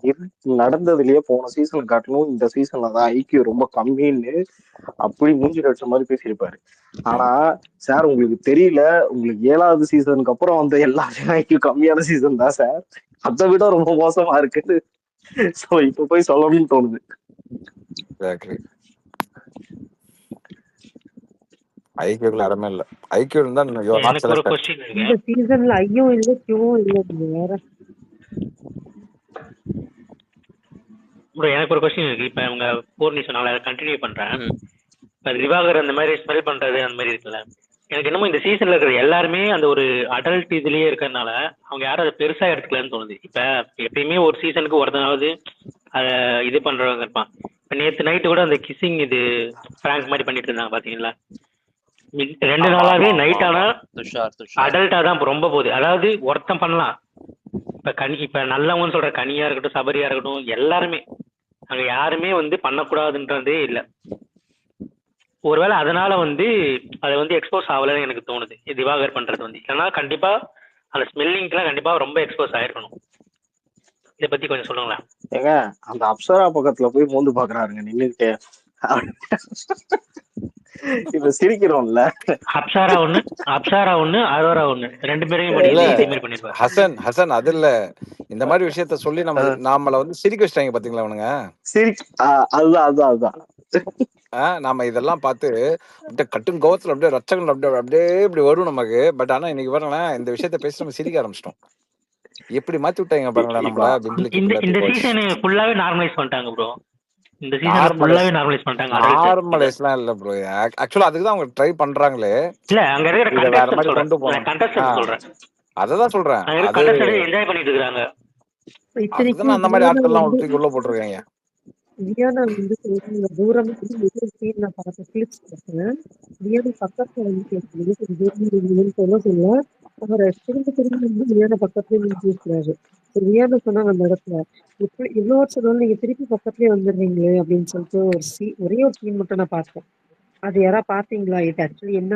நடந்ததுலயே போன சீசன் காட்டணும், இந்த சீசன்ல தான் ஐக்கியம் ரொம்ப கம்மின்னு அப்படி மூஞ்சி அடிச்ச மாதிரி பேசியிருப்பாரு. ஆனா சார் உங்களுக்கு தெரியல, உங்களுக்கு 7வது சீசனுக்கு அப்புறம் வந்து எல்லாருமே ஐக்கியம் கம்மியான சீசன் தான் சார், அதை விட ரொம்ப மோசமா இருக்குது. சோ இப்ப போய் சொல்லணும்னு தோணுது. ஐக்கியூக்குள்ள இடமே இல்ல. ஐக்கியூ இருந்தா you are not எனக்கு ஒரு selected. கொஸ்டின் இருக்கு. இந்த சீசன்ல ஐயும் இல்ல கியூவும் இல்ல வேற. ப்ரோ எனக்கு ஒரு கொஸ்டின் இருக்கு. இப்ப உங்க போர்னி சொன்னால அதை கண்டினியூ பண்றேன். இப்ப திவாகர் அந்த மாதிரி ஸ்மெல் பண்றது அந்த மாதிரி இருக்குல்ல, எனக்கு என்னமோ இந்த சீசன்ல இருக்கிற எல்லாருமே அந்த ஒரு அடல்ட் இதுலயே இருக்கிறதுனால அவங்க யாரும் அதை பெருசா எடுத்துக்கலன்னு தோணுது. இப்ப எப்பயுமே ஒரு சீசனுக்கு ஒருத்தனாவது அதை இது பண்றவங்க இருப்பான். இப்ப நேத்து நைட்டு கூட அந்த கிசிங் இது பிராங்க் மாதிரி பண்ணிட்டு இருந்தாங்க பாத்தீங்களா? 2 நாளாவே நைட் ஆனா அடல்ட்டா தான் ரொம்ப போகுது. அதாவது ஒருத்தன் பண்ணலாம், இப்ப நல்லவங்கன்னு சொல்ற கனியா இருக்கட்டும் சபரியா இருக்கட்டும் எல்லாருமே அங்க யாருமே வந்து பண்ணக்கூடாதுன்றதே இல்ல. ஒருவேளை அதனால வந்து அதை வந்து எக்ஸ்போஸ் ஆகலன்னு எனக்கு தோணுது திவாகர் பண்றது வந்து. ஏன்னா கண்டிப்பா அந்த ஸ்மெல்லிங்க்குலாம் கண்டிப்பா ரொம்ப எக்ஸ்போஸ் ஆயிருக்கணும். இதை பத்தி கொஞ்சம் சொல்லுங்களேன். ஏங்க அந்த அப்சரா பக்கத்துல போய் மோந்து பாக்குறாருங்க நின்னுட்டு. இப்ப சிரிக்கிறோம்ல. அப்சாரா ஒண்ணு அரோரா ஒண்ணு 2 பேரையும் இல்ல இதே மாதிரி பண்ணிருப்பாரு. ஹசன் அது இல்ல, இந்த மாதிரி விஷயத்த சொல்லி நாமள வந்து சிரிக்க வச்சிட்டாங்க பாத்தீங்களா அவனுங்க. அதுதான் நாம இதெல்லாம் பார்த்து அப்படியே கட்டும் கோவத்துல அப்படியே ரச்சகங்கள் அப்படியே இப்படி வரும் நமக்கு. பட் ஆனா இன்னைக்கு பாருங்களேன், இந்த விஷயத்த பேசி நம்ம சிரிக்க ஆரம்பிச்சிட்டோம். எப்படி மாத்தி விட்டாங்க பாருங்களேன் நம்மள. இந்த சீசன் ஃபுல்லாவே நார்மலைஸ் பண்ணிட்டாங்க ப்ரோ. இந்த சீசன் ஃபுல்லாவே நார்மலைஸ் பண்ணிட்டாங்க. நார்மலைஸ்லாம் இல்ல ப்ரோ, ஆக்சுவலா அதுக்கு தான் அவங்க ட்ரை பண்றாங்களே. இல்ல அங்க இருக்கிற கண்டஸ்டன்ட் கொண்டு போறாங்க. அததான் சொல்றேன், அது என்ஜாய் பண்ணிட்டு இருக்காங்க. அதுதான் அந்த மாதிரி ஆட்கள்லாம் தூக்கி உள்ள போட்டுருக்காங்க. வியானா வந்து தூரமா சீன்ல பார்த்த கிளிப்ஸ் பார்த்தேன். வியானா பக்கத்துல வந்து பேசுறது சொல்ல அவரை திரும்ப வியானா பக்கத்துலயே நின்று பேசுறாரு. வியானா சொன்னாங்க அந்த இடத்துல, எப்படி இவ்வளவு வருஷம் நீங்க திருப்பி பக்கத்துலயே வந்துடுறீங்களே அப்படின்னு சொல்லிட்டு ஒரே ஒரு சீன் மட்டும் நான் பார்த்தேன். அது யாரா பாத்தீங்களா? இது ஆக்சுவலி என்ன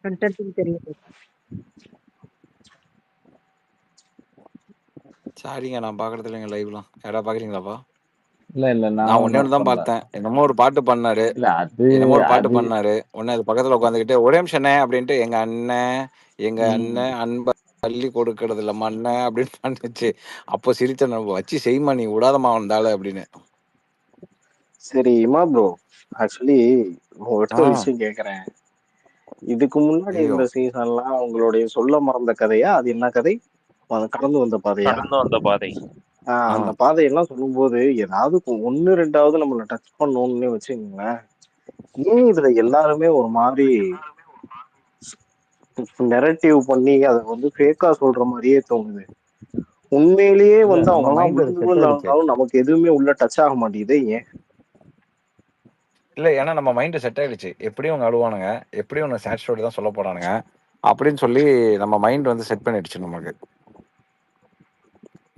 கண்டென்ட்னு தெரியல. சரிங்க, நான் பாக்குறது இல்லைங்க லைவ்லாம். யாரா பாக்குறீங்களாப்பா? இல்ல நான் ஒண்ணே ஒன்று தான் பார்த்தேன். என்னமோ ஒரு பாட்டு பண்ணாரு, உடனே அது பக்கத்துல உட்காந்துக்கிட்டு ஒரே நிமிஷம் என்ன அப்படின்ட்டு எங்க அண்ணன் அன்பை தள்ளி கொடுக்கறது இல்ல மண்ண அப்படின்னு பண்ணுச்சு. அப்போ சிரிச்ச நம்ம வச்சு செய்மா நீ விடாதமா வந்தால அப்படின்னு. சரி இமா ப்ரோ, ஆக்சுவலி ஒரு விஷயம் கேக்குறேன். இதுக்கு முன்னாடி இந்த சீசன்லாம் உங்களுடைய சொல்ல மறந்த கதையா? அது என்ன கதை? கடந்து வந்த பாதையா? கடந்து வந்த பாதை. அந்த பாதையெல்லாம் சொல்லும்போது ஏதாவது 1-2வது நம்மள டச் பண்ணணும்னு வச்சுக்கோங்களேன். ஏன் இதுல எல்லாருமே ஒரு மாதிரி நெரட்டிவ் பண்ணி அதை வந்து ஃபேக்கா சொல்ற மாதிரியே தோணுது. உண்மையிலேயே வந்து அவங்க எல்லாம் விழுந்தாலும் நமக்கு எதுவுமே உள்ள டச் ஆக மாட்டேங்குது. ஏன் இல்ல, ஏன்னா நம்ம மைண்ட் செட் ஆயிடுச்சு. எப்படியும் அவங்க அழுவானுங்க, எப்படியும் ஒன்று சேட் ஸ்டோரி தான் சொல்ல போறானுங்க அப்படின்னு சொல்லி நம்ம மைண்ட் வந்து செட் பண்ணிடுச்சு நமக்கு.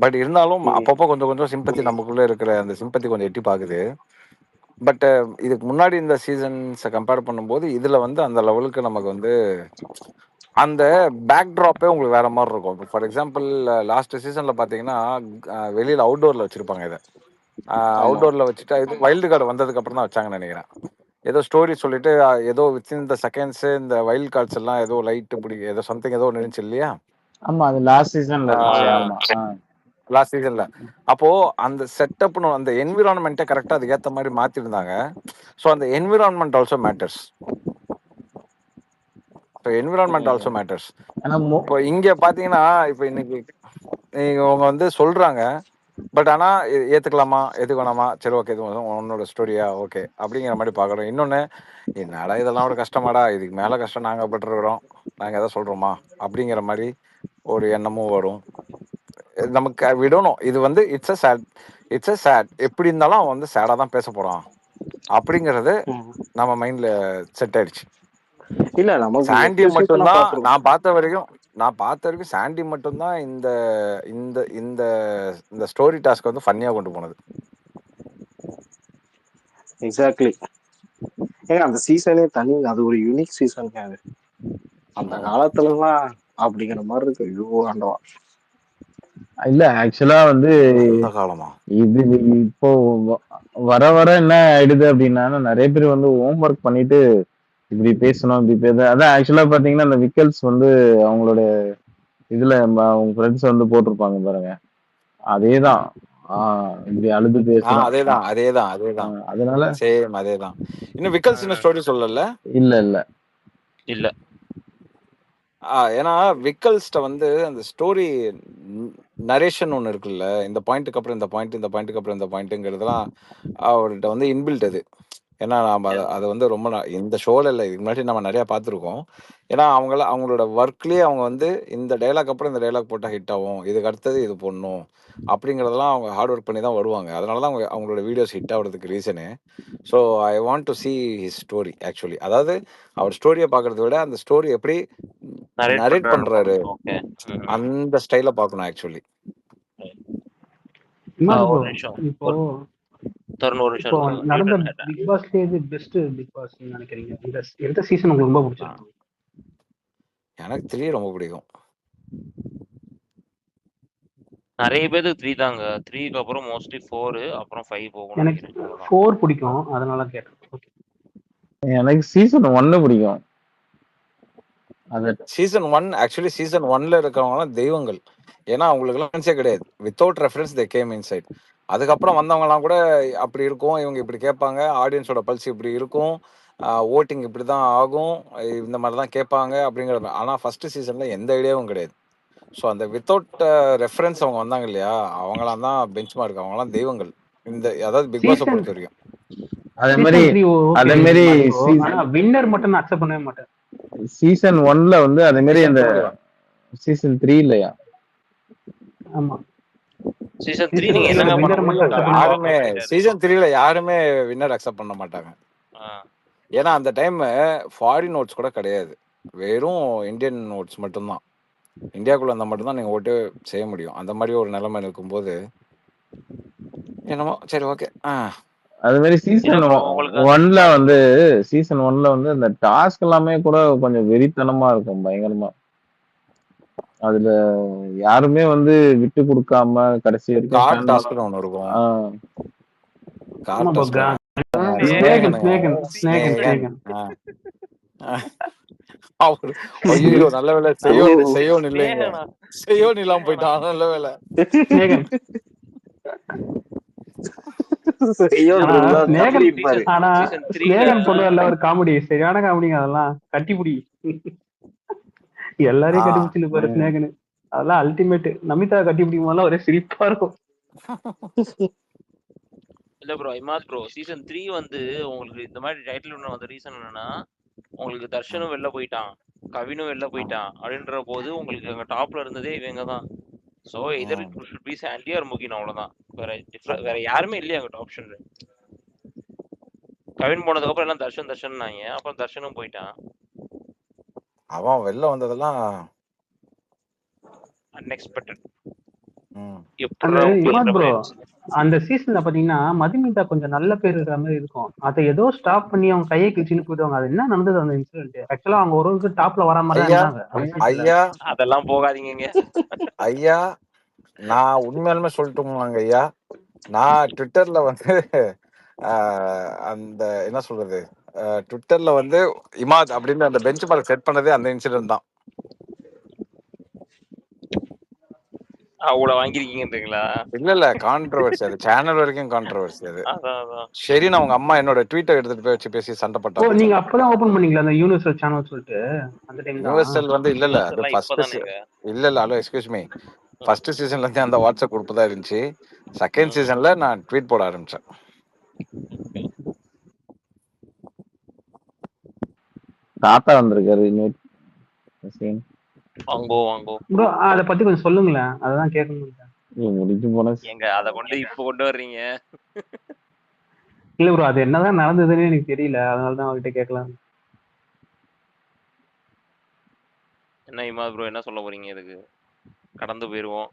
பட் இருந்தாலும் அப்பப்போ கொஞ்சம் சிம்பத்தி நமக்குள்ள இருக்கிற அந்த சிம்பத்தி கொஞ்சம் எட்டி பாக்குது. பட் இதுக்கு முன்னாடி இந்த சீசன்ஸை கம்பேர் பண்ணும்போது இதுல வந்து அந்த லெவலுக்கு நமக்கு வந்து அந்த பேக் ட்ராப்பே உங்களுக்கு வேற மாதிரி இருக்கும். இப்போ ஃபார் எக்ஸாம்பிள் லாஸ்ட் சீசன்ல பாத்தீங்கன்னா வெளியில அவுட்டோர்ல வச்சிருப்பாங்க. இதை அவுட்டோர்ல வச்சுட்டு இது வைல்டு கார்டு வந்ததுக்கு அப்புறம் தான் வச்சாங்கன்னு நினைக்கிறேன். ஏதோ ஸ்டோரி சொல்லிட்டு ஏதோ வித்தின் இந்த செகண்ட்ஸ் இந்த வைல்ட் கார்ட்ஸ் எல்லாம் ஏதோ லைட் பிடிக்கும் ஏதோ சம்திங் ஏதோ நினைச்சு இல்லையா? ஆமா, அது லாஸ்ட் சீசன்ல லாஸ்ட் சீசன்ல அப்போ அந்த செட்டப்னு அந்த என்விரான்மெண்ட்டை கரெக்டா அதுக்கு ஏத்த மாதிரி மாத்திருந்தாங்க. ஸோ அந்த environment also matters. Environment also matters. இப்போ இங்க பாத்தீங்கன்னா இப்போ இன்னைக்கு நீங்க அவங்க வந்து சொல்றாங்க, பட் ஆனா ஏத்துக்கலாமா ஏத்துக்க வேணாமா, சரி ஓகே இது உன்னோட ஸ்டோரியா ஓகே அப்படிங்கிற மாதிரி பாக்குறோம். இன்னொன்னு, என்னடா இதெல்லாம் ஒரு கஷ்டமாடா, இதுக்கு மேல கஷ்டம் நாங்க பட்டுருக்கிறோம், நாங்க எதாவது சொல்றோமா அப்படிங்கிற மாதிரி ஒரு எண்ணமும் வரும் நமக்கு. விடணும், இது வந்து இட்ஸ் அ சேட் எப்படி இருந்தாலும் அவன் வந்து சேடா தான் பேச போறான் அப்படிங்கறது நம்ம மைண்ட்ல செட் ஆயிடுச்சு. இல்ல நமக்கு சாண்டி மட்டும்தான் நான் பார்த்த வரைக்கும் சாண்டி மட்டும்தான் இந்த இந்த இந்த இந்த ஸ்டோரி டாஸ்க் வந்து ஃபன்னியா கொண்டு போனது. எக்ஸாக்ட்லி. ஏங்க அந்த சீசனே தனி, அது ஒரு யூனிக் சீசன். அது அந்த காலத்துலலாம் அப்படிங்கிற மாதிரி இருக்கு. ஐயோ ஆண்டவா. இல்ல ஆக்சுவலா வந்து அந்த காலமா இது இப்போ வர வர என்ன ஆயிடுது அப்படின்னா நிறைய பேர் வந்து ஹோம் ஒர்க் பண்ணிட்டு இப்படி பேசணும் இப்படி பேச அதான் ஆக்சுவலா பாத்தீங்கன்னா அந்த விக்கல்ஸ் வந்து அவங்களோட இதுல அவங்க ஃப்ரெண்ட்ஸ் வந்து போட்டிருப்பாங்க பாருங்க. அதேதான். இப்படி அழுது பேசுறோம். அதேதான் அதேதான் அதேதான் அதனால சேம் அதேதான். இன்னும் விக்கல்ஸ் இன்னும் ஸ்டோரி சொல்லல. இல்ல இல்ல ஏன்னா விக்கல்ஸ்ட வந்து அந்த ஸ்டோரி நரேஷன் ஒன்று இருக்குல்ல, இந்த பாயிண்ட்டுக்கு அப்புறம் இந்த பாயிண்ட், இந்த பாயிண்ட்டுக்கு அப்புறம் இந்த பாயிண்ட்டுங்கிறதுலாம் அவர்கிட்ட வந்து இன்பில்ட் அது. ஏன்னா நம்ம அதை வந்து ரொம்ப இந்த ஷோல இல்லை, இதுக்கு முன்னாடி நம்ம நிறையா பார்த்துருக்கோம். ஏன்னா அவங்களோட ஒர்க்லேயே அவங்க வந்து இந்த டைலாக் அப்புறம் இந்த டைலாக் போட்டால் ஹிட் ஆகும், இதுக்கு அடுத்தது இது போடணும் அப்படிங்கிறதெல்லாம் அவங்க ஹார்ட் ஒர்க் பண்ணி தான் வருவாங்க. அதனால தான் அவங்களோட வீடியோஸ் ஹிட் ஆகிறதுக்கு reason. So I want to C his story actually. அதாவது அவர் ஸ்டோரியை பார்க்கறத விட அந்த ஸ்டோரி எப்படி நரேட் பண்றாரு அந்த ஸ்டைல பார்க்கணும் ஆக்சுவலி. ஒரு நிமிஷம் இப்போ தருண் ஒரு நிமிஷம் இப்போ இருங்க. நடந்த பிக் பாஸ்ல இது பெஸ்ட் பிக் பாஸ் நினைக்கிறீங்க? எந்த சீசன் உங்களுக்கு ரொம்ப பிடிச்சிருக்கு? எனக்கு 3 ரொம்ப பிடிக்கும். நிறைய பேருக்கு 3 தாங்க. 3க்கு அப்புறம் மோஸ்ட்லி 4 அப்புறம் 5 போகும். எனக்கு 4 பிடிக்கும், அதனால கேட்டேன். ஓகே. எனக்கு சீசன் 1 பிடிக்கும். சீசன் 1 ஆக்சுவலி சீசன் 1ல இருக்கிறவங்கலாம் தெய்வங்கள். ஏன்னா அவங்களுக்கு லான்ஸே கிடையாது. Without reference they came inside. அதுக்கப்புறம் வந்தவங்கலாம் கூட அப்படி இருக்கும், இவங்க இப்படி கேட்பாங்க, ஆடியன்ஸோட பல்ஸ் இப்படி இருக்கும், ஓட்டிங் இப்படி தான் ஆகும், இந்த மாதிரி தான் கேட்பாங்க அப்படிங்கிற. ஆனால் ஃபர்ஸ்ட் சீசனில் எந்த ஐடியாவும் கிடையாது. ஸோ அந்த வித்தவுட் ரெஃபரன்ஸ் அவங்க வந்தாங்க இல்லையா, அவங்களாம் தான் பெஞ்ச் மார்க், அவங்களாம் தெய்வங்கள். இந்த அதாவது பிக் பாஸை பொறுத்த வரைக்கும். அதே மாதிரி வின்னர் மட்டும் நான் அக்செப்ட் பண்ணவே மாட்டேன். சீசன் 1ல வந்து அதே மாதிரி அந்த சீசன் 3 இல்லையா? ஆமா சீசன் 3 நீங்க என்னங்க யாருமே சீசன் 3ல யாருமே வின்னர் அக்செப்ட் பண்ண மாட்டாங்க. ஏன்னா அந்த டைம் ஃபாரின் நோட்ஸ் கூட கிடையாது, வெறும் இந்தியன் நோட்ஸ் மட்டும்தான். இந்தியாவுக்குள்ள இருந்தால் மட்டும்தான் நீங்க ஓட்டு செய்ய முடியும். அந்த மாதிரி ஒரு நிலைமை இருக்கும்போது என்னமோ சரி ஓகே. அது மாதிரி சீசன் 1ல வந்து அந்த டாஸ்க் எல்லாமே கூட கொஞ்சம் வெறித்தனமா இருக்கும், பயங்கரமா. அதுல யாருமே வந்து விட்டு கொடுக்காம கடைசி வரைக்கும் டாஸ்க்னு ஒன்று இருக்கும். ஐயோ நல்ல வேலை செய்யோன் இல்லைங்க, செய்யோன் இல்லாம போயிட்டான். நல்ல வேலை. ஒரு காமெடி, சரியான காமெடிங்க அதெல்லாம். கட்டிப்புடி எல்லாரையும் கட்டிப்பிடிச்சு பாரு ஸ்னேகன். அதெல்லாம் அல்டிமேட். நமிதா கட்டிப்பிடிக்கும் போதெல்லாம் ஒரே சிரிப்பா இருக்கும். இல்ல ப்ரோ, இமாத் ப்ரோ சீசன் 3 வந்து உங்களுக்கு இந்த மாதிரி டைட்டில் ஒன்று வந்த ரீசன் என்னன்னா, உங்களுக்கு தர்ஷனும் வெளில போயிட்டான், கவினும் வெளில போயிட்டான் அப்படின்ற போது உங்களுக்கு அங்க டாப்ல இருந்ததே இவங்க தான். So either should be Sandy or Mugen, அவ்வளவுதான். வேற யாருமே இல்லையா அங்க ஆப்ஷன். கவின் போனதுக்கு அப்புறம் எல்லாம் தர்ஷன்னாங்க, அப்புறம் தர்ஷனும் போயிட்டான். அவன் வெளில வந்ததெல்லாம் அன்எக்ஸ்பெக்டட். அந்த சீசன்ல பாத்தீங்கன்னா மதுமிதா கொஞ்சம் நல்ல பேர் இருக்கிற மாதிரி இருக்கும். அதை ஏதோ ஸ்டாப் பண்ணி அவங்க கையை கிழிச்சுன்னு போயிடுவாங்க. அது என்ன நடந்தது அந்த இன்சிடென்ட்? ஆக்சுவலா அவங்க ஒரு டாப்ல வர மாதிரி இருந்தாங்க. ஐயா அதெல்லாம் போகாதீங்க ஐயா, நான் உண்மையாலுமே சொல்லட்டுமாங்க ஐயா, நான் ட்விட்டர்ல வந்து அந்த என்ன சொல்றது, ட்விட்டர்ல வந்து இமாத் அப்படின்னு அந்த பெஞ்ச் மார்க் செட் பண்ணதே அந்த இன்சிடென்ட் தான். அவ்வளோ வாங்கிருக்கீங்கன்றீங்களா? இல்ல கான்ட்ரோவர்சி, அது சேனல் வரைக்கும் கான்ட்ரோவர்சி அது. சரி, நான் உங்க அம்மா என்னோட ட்வீட்டை எடுத்துட்டு போய் வச்சு பேசி சண்டை போட்டாங்க. நீங்க அப்பதான் ஓபன் பண்ணீங்களா அந்த யூனிவர்சல் சேனல் சொல்லிட்டு? அந்த டைம் யூனிவர்சல் வந்து இல்ல அது ஃபர்ஸ்ட் இல்ல ஹலோ எக்ஸ்கியூஸ் மீ, ஃபர்ஸ்ட் சீசன்ல இருந்து அந்த வாட்ஸ்அப் குரூப் தான் இருந்துச்சு. செகண்ட் சீசன்ல நான் ட்வீட் போட ஆரம்பிச்சேன். தாத்தா வந்திருக்காரு. வாங்கோ ப்ரோ, அத பத்தி கொஞ்சம் சொல்லுங்களேன், அதான் கேட்கணும். முடிஞ்சு போன எங்க அத கொண்டு வர்றீங்க? இல்ல ப்ரோ, அது என்னதான் நடந்ததுன்னு எனக்கு தெரியல, அதனால தான் அவர்கிட்ட கேட்கலாம். என்ன இமாத் ப்ரோ, என்ன சொல்ல போறீங்க? இதுக்கு கடந்து போயிருவோம்.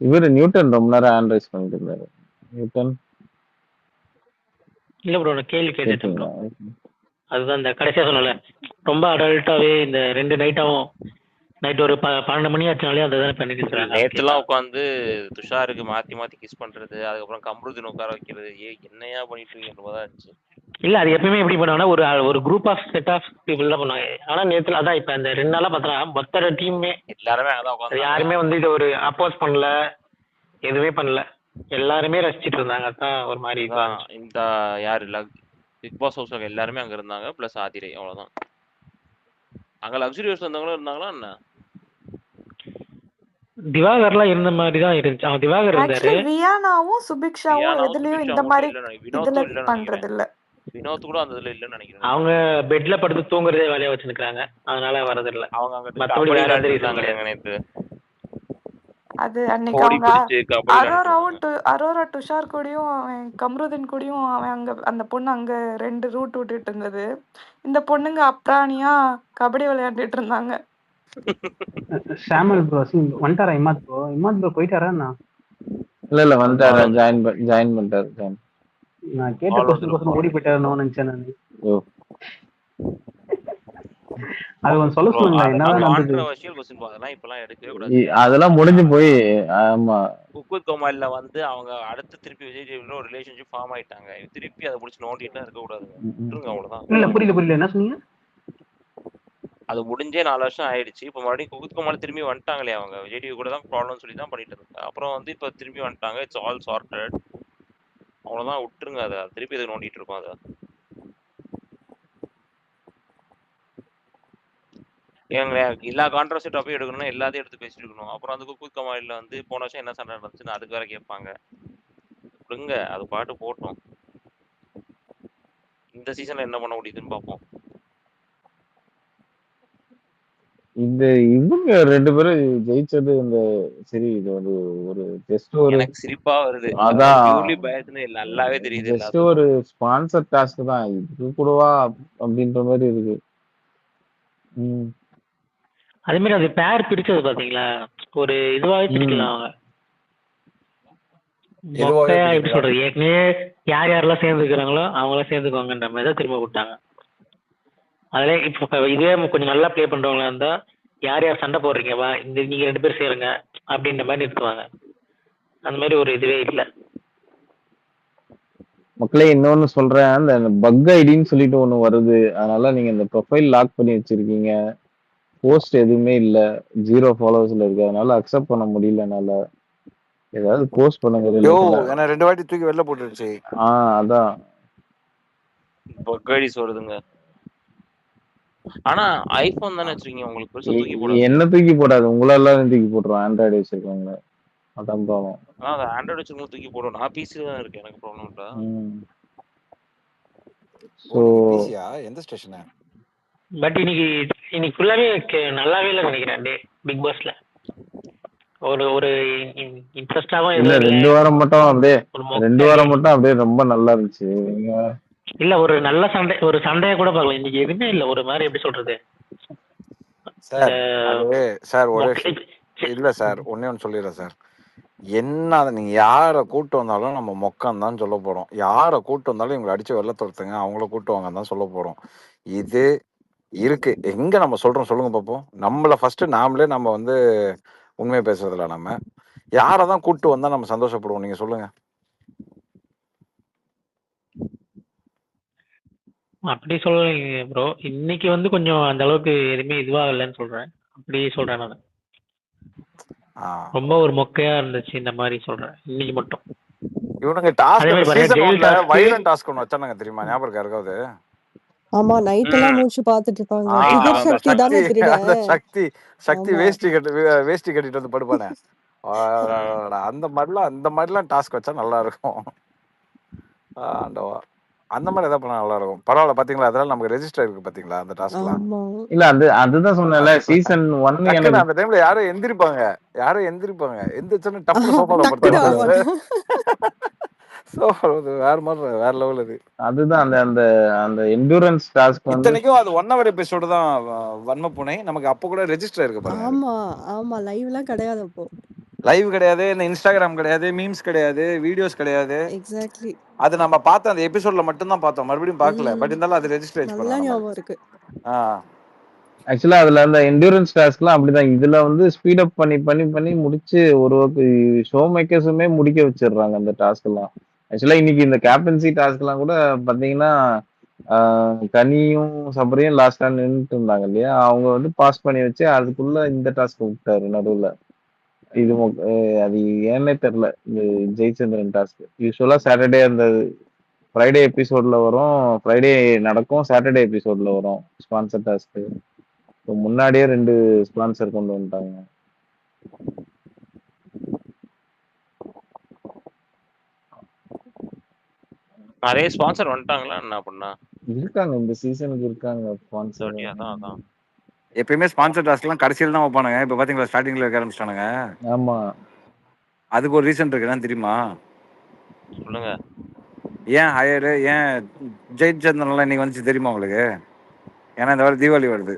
இவரு நியூட்டன் ரொம்ப நேரம் ஹேண்ட் ரைஸ் பண்ணிட்டு இருந்தாரு. நியூட்டன் இல்ல ப்ரோ நான் கேள்வி கேட்டுட்டேன் ப்ரோ. கேட்டீங்களா? அதுதான் இந்த கடைசியா சொன்னல ரொம்ப அடல்ட்டாவே இந்த 2 நைட்டாவும் நைட் ஒரு 12 மணி ஆச்சுனாலே அதை தானே பண்ணிட்டு இருக்காங்க. நேத்துலாம் உட்காந்து துஷாருக்கு மாத்தி மாத்தி கிஸ் பண்றது, அதுக்கப்புறம் கம்ருதீன் உட்கார வைக்கிறது, என்னையா பண்ணிட்டு இருக்கீங்க தான் இருந்துச்சு. இல்ல அது எப்பயுமே எப்படி பண்ணுவாங்கன்னா ஒரு group of set of people தான் பண்ணுவாங்க. ஆனா நேத்துல அதான் இப்ப அந்த 2 நாளா பார்த்தா மொத்த டீமே எல்லாருமே அதான் உட்காந்து யாருமே வந்து இது ஒரு அப்போஸ் பண்ணல, எதுவுமே பண்ணல, எல்லாருமே ரசிச்சிட்டு இருந்தாங்க. அதான் ஒரு மாதிரி இந்த யாரு பிக் பாஸ் ஹவுஸ்ல எல்லாருமே அங்க இருந்தாங்க, பிளஸ் ஆதிரை, அவ்வளவுதான். அங்க லக்ஸரி ஹவுஸ் வந்தவங்களும் இருந்தாங்களா என்ன? திவாகர்லாம் இருந்த மாதிரி தான் இருந்துச்சு. அவன் திவாகர் இருந்தாரு. ஆக்சுவலி வியானாவும் சுபிக்ஷாவும் எதுலயும் இந்த மாதிரி இதுல பண்றது இல்ல. வினோத் கூட அந்த இதுல இல்லன்னு நினைக்கிறேன். அவங்க பெட்ல படுத்து தூங்குறதே வேலையா வச்சிருக்காங்க, அதனால வரது இல்ல. அவங்க அங்க மத்தபடி வேற எந்த ரீசன் கிடையாது. நேத்து அது அன்னைக்கு அவங்க அரோரா துஷார் கூடயும் அவன் கம்ருதீன் கூடயும் அவன் அங்க அந்த பொண்ணு அங்க 2 ரூட் விட்டுட்டு இருந்தது. இந்த பொண்ணுங்க அப்ராணியா கபடி விளையாண்டுட்டு இருந்தாங்க. ஷாமல் ப்ரோ வந்துட்டாரா? இமாத் ப்ரோ போயிட்டாரா? இல்ல வந்துட்டாரு, ஜாயின் பண்ணிட்டாரு. நான் கேட்ட கொஸ்டின் ஓடி போயிட்டாருன்னு நினைச்சேன் நான். அது கொஞ்சம் சொல்ல சொல்லுங்க, என்னதான் நடந்தது? அதெல்லாம் முடிஞ்சு போய் ஆமா குக்குத் கோமாளில வந்து அவங்க அடுத்து திருப்பி விஜய் டிவில ஒரு ரிலேஷன்ஷிப் ஃபார்ம் ஆயிட்டாங்க. திருப்பி அதை முடிச்சு நோண்டிட்டு இருக்க கூடாது, விட்டுருங்க அவ்வளவுதான். இல்ல புரியல என்ன சொன்னீங்க? அது முடிஞ்சே 4 வருஷம் ஆயிடுச்சு. இப்ப மறுபடியும் குக்குத் கோமாளி திரும்பி வந்துட்டாங்களே, அவங்க விஜய் டிவி கூட தான் ப்ராப்ளம் சொல்லி தான் பண்ணிட்டு இருந்தாங்க. அப்புறம் வந்து இப்ப திரும்பி வந்துட்டாங்க, இட்ஸ் ஆல் சார்ட்டட், அவ்வளவுதான், விட்டுருங்க. அதை திருப்பி இதை நோண்டிட்டு இருக்கோம். அதை எங்க எல்லா கான்ட்ரவர்சி டாபிக் எடுக்கணும், எல்லாத்தையும் எடுத்து பேசிட்டு இருக்கணும். அப்புறம் அந்த குக்குத் கோமாளில வந்து போன வருஷம் என்ன சண்டை நடந்துச்சுன்னு அதுக்கு வேற கேட்பாங்க. விடுங்க, அது பாட்டு போட்டோம். இந்த சீசன்ல என்ன பண்ண முடியுதுன்னு பார்ப்போம். இந்த இவங்க 2 பேரும் ஜெயிச்சது இந்த சரி, இது வந்து ஒரு ஜஸ்ட் ஒரு எனக்கு சிரிப்பா வருது. அதான் பியூர்லி பயஸ்னு நல்லாவே தெரியுது. ஜஸ்ட் ஒரு ஸ்பான்சர் டாஸ்க் தான், இது கூடவா அப்படின்ற மாதிரி இருக்கு. அதே மாதிரி அது பேர் பிடிச்சது பாத்தீங்களா, ஒரு இதுவாவே பிடிக்கலாம். அவங்க எப்படி சொல்றது, ஏற்கனவே யார் யாரெல்லாம் சேர்ந்துக்கிறாங்களோ அவங்களாம் சேர்ந்துக்குவாங்கன்ற மாதிரி தான் திரும்ப விட்டாங்க. அதுல இப்போ இதே கொஞ்சம் நல்லா பிளே பண்றவங்களா இருந்தா யார் யார் சண்டை போடுறீங்க வா இந்த நீங்க 2 பேர் சேருங்க அப்படின்ற மாதிரி நிறுத்துவாங்க. அந்த மாதிரி ஒரு இதுவே இல்லை. மக்களே இன்னொன்னு சொல்றேன், அந்த பக் ஐடின்னு சொல்லிட்டு ஒண்ணு வருது. அதனால நீங்க இந்த ப்ரொஃபைல் லாக் பண்ணி வச்சிருக்கீங்க, போஸ்ட் எதுவுமே இல்ல, 0 ஃபாலோவர்ஸ்ல இருக்கு, அதனால அக்செப்ட் பண்ண முடியல. என்னால ஏதாவது போஸ்ட் பண்ணுங்க. என்ன 2 வாட்டி தூக்கி வெளில போட்டுருச்சு. அதான் பக் ஐடிஸ் வருதுங்க. ஆனா ஐபோன் தானே வச்சிருக்கீங்க, உங்களுக்கு பெருசா தூக்கி போடாது. என்ன தூக்கி போடாது, உங்களெல்லாம் தூக்கி போட்டுரும். ஆண்ட்ராய்டு வச்சிருக்கவங்க அதான் ப்ராப்ளம். அது ஆண்ட்ராய்டு வச்சிருக்கவங்க தூக்கி போடும். நான் பிசில தான் இருக்கு, எனக்கு ப்ராப்ளம் இல்ல. சோ பிசியா எந்த ஸ்டேஷன்? பட் இன்னைக்கு ஃபுல்லாவே நல்லாவே இல்லை நினைக்கிறேன். பிக் பாஸ்ல ஒரு இன்ட்ரெஸ்டாவும் இல்ல, 2 வாரம் மட்டும் அப்படியே ரொம்ப நல்லா இருந்துச்சு. இல்ல ஒரு நல்ல சண்டை, ஒரு சண்டையை கூட பார்க்கல இன்னைக்கு, எதுவுமே இல்ல. ஒரு மாதிரி எப்படி சொல்றது சார் இல்ல சார், ஒண்ணே ஒன்று சொல்லிடுறேன் சார். என்ன நீங்க யாரை கூட்டு வந்தாலும் நம்ம மொக்கம் தான் சொல்ல போறோம். யாரை கூட்டு வந்தாலும் இவங்களை அடிச்சு வெள்ள துரத்துங்க, அவங்கள கூட்டு வாங்க தான் சொல்ல போறோம். இது இருக்கு எங்க நம்ம சொல்றோம் சொல்லுங்க பாப்போம். நம்மள ஃபர்ஸ்ட் நாமளே நம்ம வந்து உண்மையை பேசுறதுல நம்ம யாரை தான் கூட்டு வந்தா நம்ம சந்தோஷப்படுவோம், நீங்க சொல்லுங்க. அப்படி சொல்லுங்க ப்ரோ. இன்னைக்கு வந்து கொஞ்சம் அந்த அளவுக்கு எதுவுமே இதுவாகலன்னு சொல்றேன். அப்படி சொல்றேன் நான். ரொம்ப ஒரு மொக்கையா இருந்துச்சு இந்த மாதிரி சொல்றேன் இன்னைக்கு மட்டும். இவனுங்க டாஸ்க் சீசன் 1ல வைலண்ட் டாஸ்க் ஒன்னு வச்சானுங்க தெரியுமா? ஞாபகம் இருக்கா யாருக்காவது? ஆமா, நைட் எல்லாம் மூச்சு பாத்துட்டு இருப்பாங்க. சக்தி வேஷ்டி கட்டிட்டு வந்து படுப்பானே, அந்த மாதிரிலாம் டாஸ்க் வச்சா நல்லா இருக்கும். அந்த மாதிரி ஏதாவது பண்ணா நல்லா இருக்கும். பரவாயில்ல, பாத்தீங்களா அதெல்லாம் நமக்கு ரெஜிஸ்டர் இருக்கு பாத்தீங்களா அந்த டாஸ்க்லாம். இல்ல அதுதான் சொன்னேன்ல, சீசன் 1 எனக்கு அந்த டைம்ல யாரும் எந்திரிப்பாங்க எந்திரிச்சோன்னு டப்பு சோஃபால படுத்துறாங்க. வேற லெவல் அது. அதுதான் அந்த எண்டூரன்ஸ் டாஸ்க் வந்து இத்தனைக்கும் அது 1 hour எபிசோடு தான் வன்ம பூனை. நமக்கு அப்போ கூட ரெஜிஸ்டர் இருக்கு பாருங்க. ஆமா லைவ்லாம் கிடையாது. அப்போ லைவ் கிடையாது, இந்த இன்ஸ்டாகிராம் கிடையாது, மீம்ஸ் கிடையாது, வீடியோஸ் கிடையாது. எக்ஸாக்ட்லி. அது நம்ம பார்த்த அந்த எபிசோட்ல மட்டும் தான் பார்த்தோம், மறுபடியும் பார்க்கல. பட் இருந்தாலும் அது ரெஜிஸ்டர் நல்லா பண்ணலாம் நம்ம. ஞாபகம் இருக்கு. ஆக்சுவலா அதுல அந்த என்டூரன்ஸ் டாஸ்க்லாம் அப்படிதான். இதுல வந்து ஸ்பீட் அப் பண்ணி பண்ணி பண்ணி முடிச்சு ஒரு ஷோ மேக்கர்ஸுமே முடிக்க வச்சிடுறாங்க அந்த டாஸ்க் எல்லாம். ஆக்சுவலா இன்னைக்கு இந்த கேப்டன்சி டாஸ்க் எல்லாம் கூட பாத்தீங்கன்னா கனியும் சபரியும் லாஸ்டா நின்றுட்டு இருந்தாங்க இல்லையா, அவங்க வந்து பாஸ் பண்ணி வச்சு அதுக்குள்ள இந்த டாஸ்க் விட்டாரு நடுவுல. இது அது ஏன்னே தெரியல, இந்த ஜெயச்சந்திரன் டாஸ்க். யூஸ்வலா சாட்டர்டே அந்த ஃப்ரைடே எபிசோட்ல வரும், ஃப்ரைடே நடக்கும், சாட்டர்டே எபிசோட்ல வரும் ஸ்பான்சர் டாஸ்க். முன்னாடியே 2 ஸ்பான்சர் கொண்டு வந்துட்டாங்க. நிறைய ஸ்பான்சர் வந்துட்டாங்களா என்ன பண்ணா? இருக்காங்க, இந்த சீசனுக்கு இருக்காங்க ஸ்பான்சர். அதான் எப்பயுமே ஸ்பான்சர் டாஸ்க்லாம் கடைசியில் தான் வைப்பானுங்க. இப்போ பாத்தீங்களா ஸ்டார்டிங்ல வைக்க ஆரம்பிச்சிட்டானுங்க. ஆமா, அதுக்கு ஒரு ரீசன் இருக்கு, என்ன தெரியுமா? சொல்லுங்க. ஏன் ஹையரு, ஏன் ஜெயச்சந்திரன்லாம் இன்னைக்கு வந்துச்சு தெரியுமா உங்களுக்கு? ஏன்னா இந்த வாரம் தீபாவளி வருது,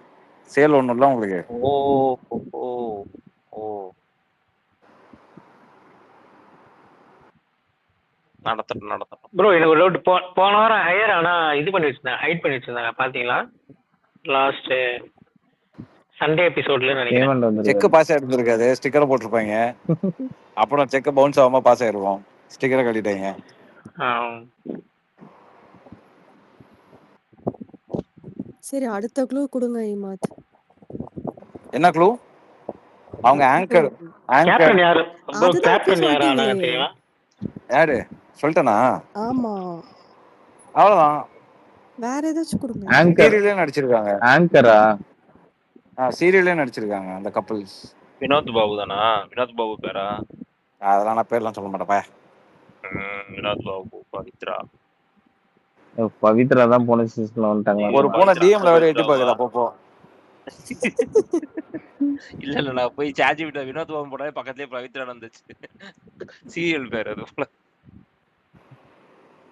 சேல் ஒன்றும் இல்லை உங்களுக்கு. ஓ ஓ ஓ நடத்தட்டும். ப்ரோ எனக்கு ஒரு டவுட். போன வாரம் ஹையர் ஆனா இது பண்ணி வச்சிருந்தாங்க, ஹைட் பண்ணி வச்சிருந்தாங்க, பாத்தீங்களா? லாஸ்ட் சண்டே எபிசோட்ல நினைக்கிறேன். செக் பாஸ் ஆயிருந்திருக்காது, ஸ்டிக்கரை போட்டிருப்பாங்க. அப்புறம் செக் பவுன்ஸ் ஆகாம பாஸ் ஆயிருக்கும், ஸ்டிக்கரை கட்டிட்டாங்க. சரி, அடுத்த க்ளூ கொடுங்க இமாத். என்ன க்ளூ? அவங்க ஆங்கர் கேப்டன் யாரு? அதுதான் கேப்டன் யாரா சொல்லிட்டீங்களே. தெரியுமா? யாரு சொல்லிட்டேனா? ஆமா, அவ்வளவுதான். வேற ஏதாச்சும் கொடுங்க. சீரியல்லே நடிச்சிருக்காங்க. ஆங்கரா? சீரியல்லே நடிச்சிருக்காங்க அந்த கப்பல்ஸ். வினோத் பாபு தானா? வினோத் பாபு பேரா? அதெல்லாம் நான் பேர்லாம் சொல்ல மாட்டேப்பா. வினோத் பாபு, பவித்ரா. பவித்ரா தான் போன சீசன்ல வந்துட்டாங்க. ஒரு பூனை டிஎம்ல வேற எட்டி பாக்குது அப்பப்போ. இல்ல நான் போய் சார்ஜ் விட்ட வினோத் பாபு போடவே பக்கத்துலயே பவித்ரா வந்துச்சு. சீரியல் பேர் அது போல.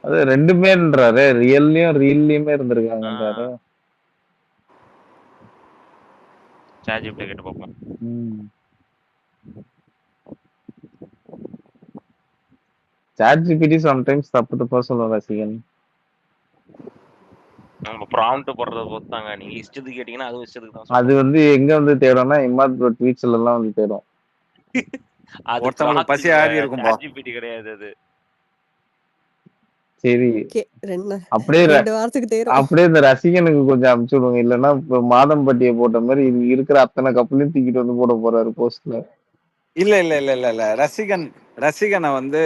அது ரெண்டுமேன்றாரு, ரீல்லையுமே இருந்திருக்காங்கன்றாரு. சார்ஜ் விட்ட கேட்டு பார்ப்போம். ChatGPT சம்டைம்ஸ் தப்பா சொல்லுவாங்க ரசிகன். நம்ம ப்ராம்ப்ட் போடுறத பொறுத்தாங்க. நீங்க இஷ்டத்துக்கு கேட்டீங்கன்னா அது இஷ்டத்துக்கு தான். அது வந்து எங்க வந்து தேடும்னா இமாத் ப்ரோ ட்வீட்ஸ்ல எல்லாம் வந்து தேடும். அது ஒருத்தவங்களுக்கு பசி ஆறி இருக்கும்பா. ChatGPT கிடையாது அது. சரி, அப்படியே 2 வாரத்துக்கு தேடும். அப்படியே இந்த ரசிகனுக்கு கொஞ்சம் அனுப்பிச்சு விடுங்க. இல்லைன்னா இப்ப மாதம் பட்டியை போட்ட மாதிரி இது இருக்கிற அத்தனை கப்பலையும் தூக்கிட்டு வந்து போட போறாரு போஸ்ட்ல. இல்ல ரசிகனை வந்து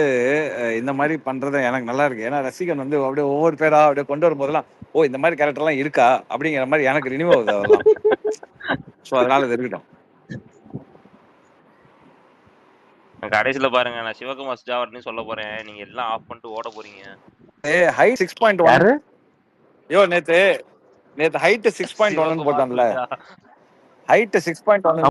இந்த மாதிரி பண்றது எனக்கு நல்லா இருக்கு. ஏன்னா ரசிகன் வந்து அப்படியே ஒவ்வொரு பேரா அப்படியே கொண்டு வரும் போதெல்லாம் ஓ இந்த மாதிரி கேரக்டர் எல்லாம் இருக்கா அப்படிங்கிற மாதிரி எனக்கு ரினியூ ஆகுது அதெல்லாம். சோ அதனால இது இருக்கட்டும். கடைசியில பாருங்க, நான் சிவகுமார் ஜாவர்னு சொல்ல போறேன், நீங்க எல்லாம் ஆஃப் பண்ணிட்டு ஓட போறீங்க. ஹைட் 6.1. யோ நேத்து ஹைட் 6.1 போட்டான்ல, ஹைட் 6.1